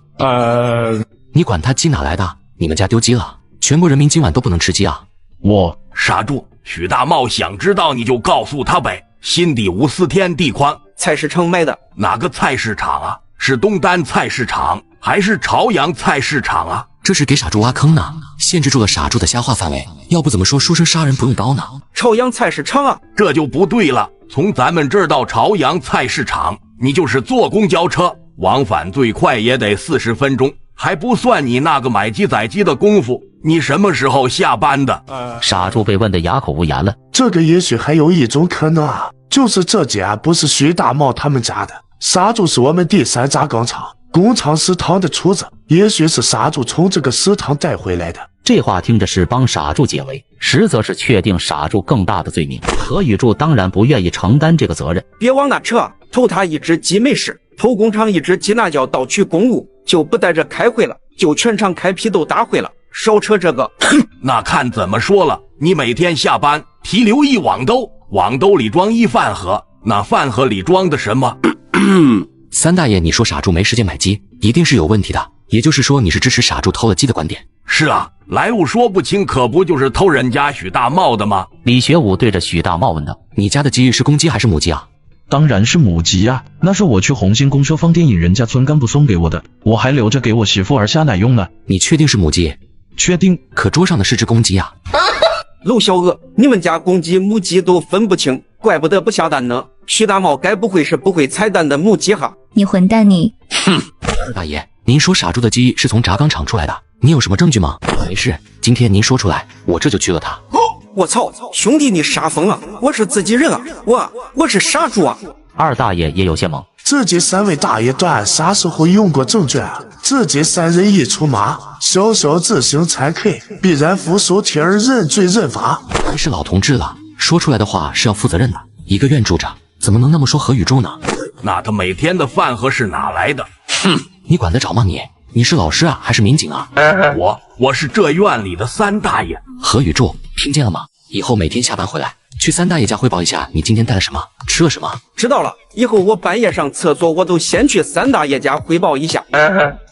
你管他鸡哪来的？你们家丢鸡了，全国人民今晚都不能吃鸡啊！我傻住，许大茂想知道你就告诉他呗。新地54天地宽，菜市场买的。哪个菜市场啊？是东单菜市场还是朝阳菜市场啊？这是给傻猪挖坑呢，限制住了傻猪的瞎话范围。要不怎么说书生杀人不用刀呢？朝阳菜市场啊，这就不对了。从咱们这儿到朝阳菜市场，你就是坐公交车，往返最快也得40分钟，还不算你那个买鸡宰鸡的功夫。你什么时候下班的？傻猪被问得哑口无言了。这个也许还有一种可能啊，就是这家不是徐大茂他们家的，傻猪是我们第3家工厂食堂的厨子，也许是傻猪从这个食堂带回来的。这话听着是帮傻猪解围，实则是确定傻猪更大的罪名。何宇柱当然不愿意承担这个责任。别往那扯，偷他一只鸡没事，偷工厂一只鸡那叫盗取公务，就不带着开会了，就全场开批斗大会了。少扯这个。那看怎么说了，你每天下班提留一网兜，网兜里装一饭盒，那饭盒里装的什么？三大爷，你说傻猪没时间买鸡，一定是有问题的。也就是说，你是支持傻猪偷了鸡的观点？是啊，来路说不清，可不就是偷人家许大茂的吗？李学武对着许大茂问道：“你家的鸡是公鸡还是母鸡啊？”当然是母鸡啊，那是我去红星公社放电影人家村干部送给我的，我还留着给我媳妇儿下奶用呢。你确定是母鸡？确定。可桌上的是只公鸡啊。娄小娥，你们家公鸡母鸡都分不清，怪不得不下蛋呢。徐大茂该不会是不会踩蛋的母鸡哈？你混蛋你！哼，二大爷，您说傻猪的鸡是从轧钢厂出来的，你有什么证据吗？没事，今天您说出来，我这就去了他。我操，兄弟你杀疯了！我是自己人啊，我是傻猪啊！二大爷也有些懵，自己3位大爷都按啥时候用过证券啊？自己3人一出马，小小自行惭愧，必然俯首帖耳，认罪认罚。您是老同志了，说出来的话是要负责任的。一个院住着，怎么能那么说何宇柱呢？那他每天的饭盒是哪来的？哼，你管得着吗你？你是老师啊，还是民警啊？我是这院里的三大爷。何宇柱，听见了吗？以后每天下班回来，去三大爷家汇报一下你今天带了什么，吃了什么。知道了，以后我半夜上厕所，我都先去三大爷家汇报一下。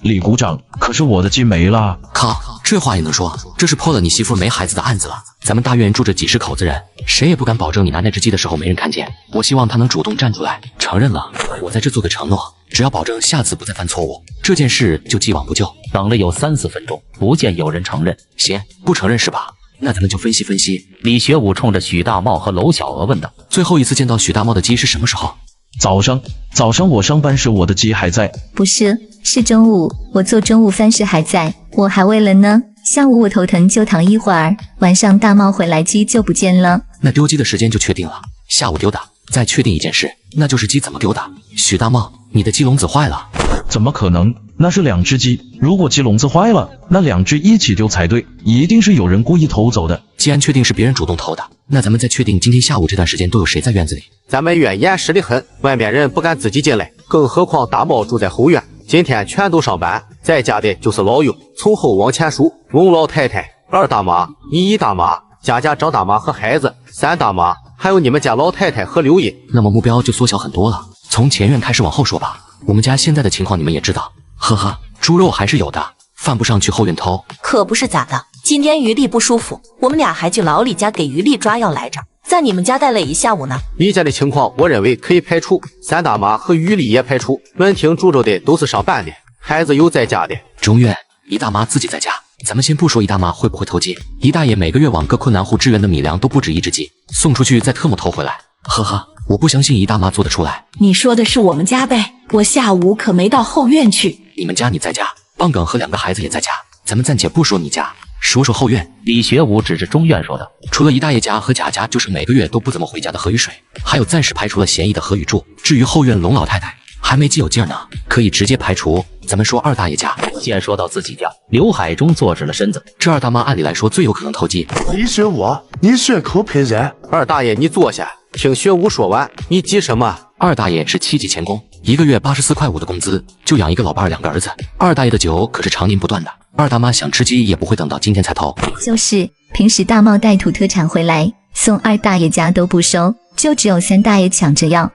李股长，可是我的鸡没了。靠，这话也能说？这是破了你媳妇没孩子的案子了。咱们大院住着几十口子人，谁也不敢保证你拿那只鸡的时候没人看见。我希望他能主动站出来承认了。我在这做个承诺，只要保证下次不再犯错误，这件事就既往不咎。等了有3、4分钟，不见有人承认。行，不承认是吧？那咱们就分析分析。李学武冲着许大茂和娄小娥问道：“最后一次见到许大茂的鸡是什么时候？”早上我上班时我的鸡还在。不是，是中午，我做中午饭时还在，我还喂了呢。下午我头疼就躺一会儿，晚上大猫回来鸡就不见了。那丢鸡的时间就确定了，下午丢的。再确定一件事，那就是鸡怎么丢的。许大茂，你的鸡笼子坏了。怎么可能？那是2只鸡，如果鸡笼子坏了，那2只一起丢才对，一定是有人故意偷走的。既然确定是别人主动偷的，那咱们再确定今天下午这段时间都有谁在院子里。咱们院严实得很，外面人不敢自己进来，更何况大猫住在后院，今天全都上班，在家的就是老幼。从后往前数，翁老太太、2大妈、1大妈、佳佳、张大妈和孩子、3大妈，还有你们家老太太和刘姨。那么目标就缩小很多了，从前院开始往后说吧。我们家现在的情况你们也知道，呵呵，猪肉还是有的，犯不上去后院偷。可不是咋的，今天于丽不舒服，我们俩还去老李家给于丽抓药来着，在你们家待了一下午呢。李家的情况我认为可以排除，3大妈和于丽也排除，门厅住着的都是上班的，孩子有在家的。中院1大妈自己在家，咱们先不说1大妈会不会偷鸡，1大爷每个月往各困难户支援的米粮都不止1只鸡，送出去再特么偷回来，呵呵，我不相信1大妈做得出来。你说的是我们家呗？我下午可没到后院去。你们家你在家，棒梗和2个孩子也在家，咱们暂且不说你家，说说后院。李学武指着中院说道：“除了1大爷家和贾家，就是每个月都不怎么回家的何雨水，还有暂时排除了嫌疑的何雨柱。至于后院龙老太太，还没激有劲儿呢，可以直接排除。咱们说2大爷家。”先说到自己家，刘海中坐直了身子。这2大妈按理来说最有可能偷鸡。李学武，你血口喷人。2大爷，你坐下，听学武说完。你急什么？2大爷是7级钳工，1个月84块5的工资，就养一个老伴儿2个儿子。2大爷的酒可是常年不断的，2大妈想吃鸡也不会等到今天才偷。就是平时大茂带土特产回来，送2大爷家都不收，就只有3大爷抢着要。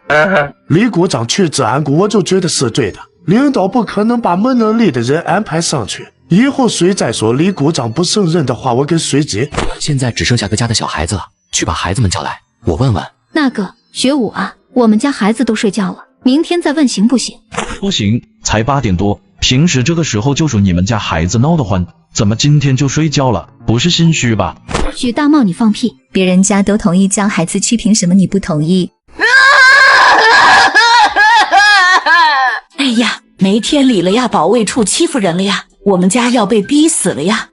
李股长去治安股，我就觉得是对的。领导不可能把没能力的人安排上去，以后谁再说李股长不胜任的话，我跟谁急。现在只剩下个家的小孩子了，去把孩子们叫来，我问问。那个学武啊，我们家孩子都睡觉了，明天再问行不行？不行，才8点多，平时这个时候就属你们家孩子闹得欢，怎么今天就睡觉了？不是心虚吧？许大茂，你放屁！别人家都同意叫孩子去，凭什么你不同意？没天理了呀！保卫处欺负人了呀！我们家要被逼死了呀！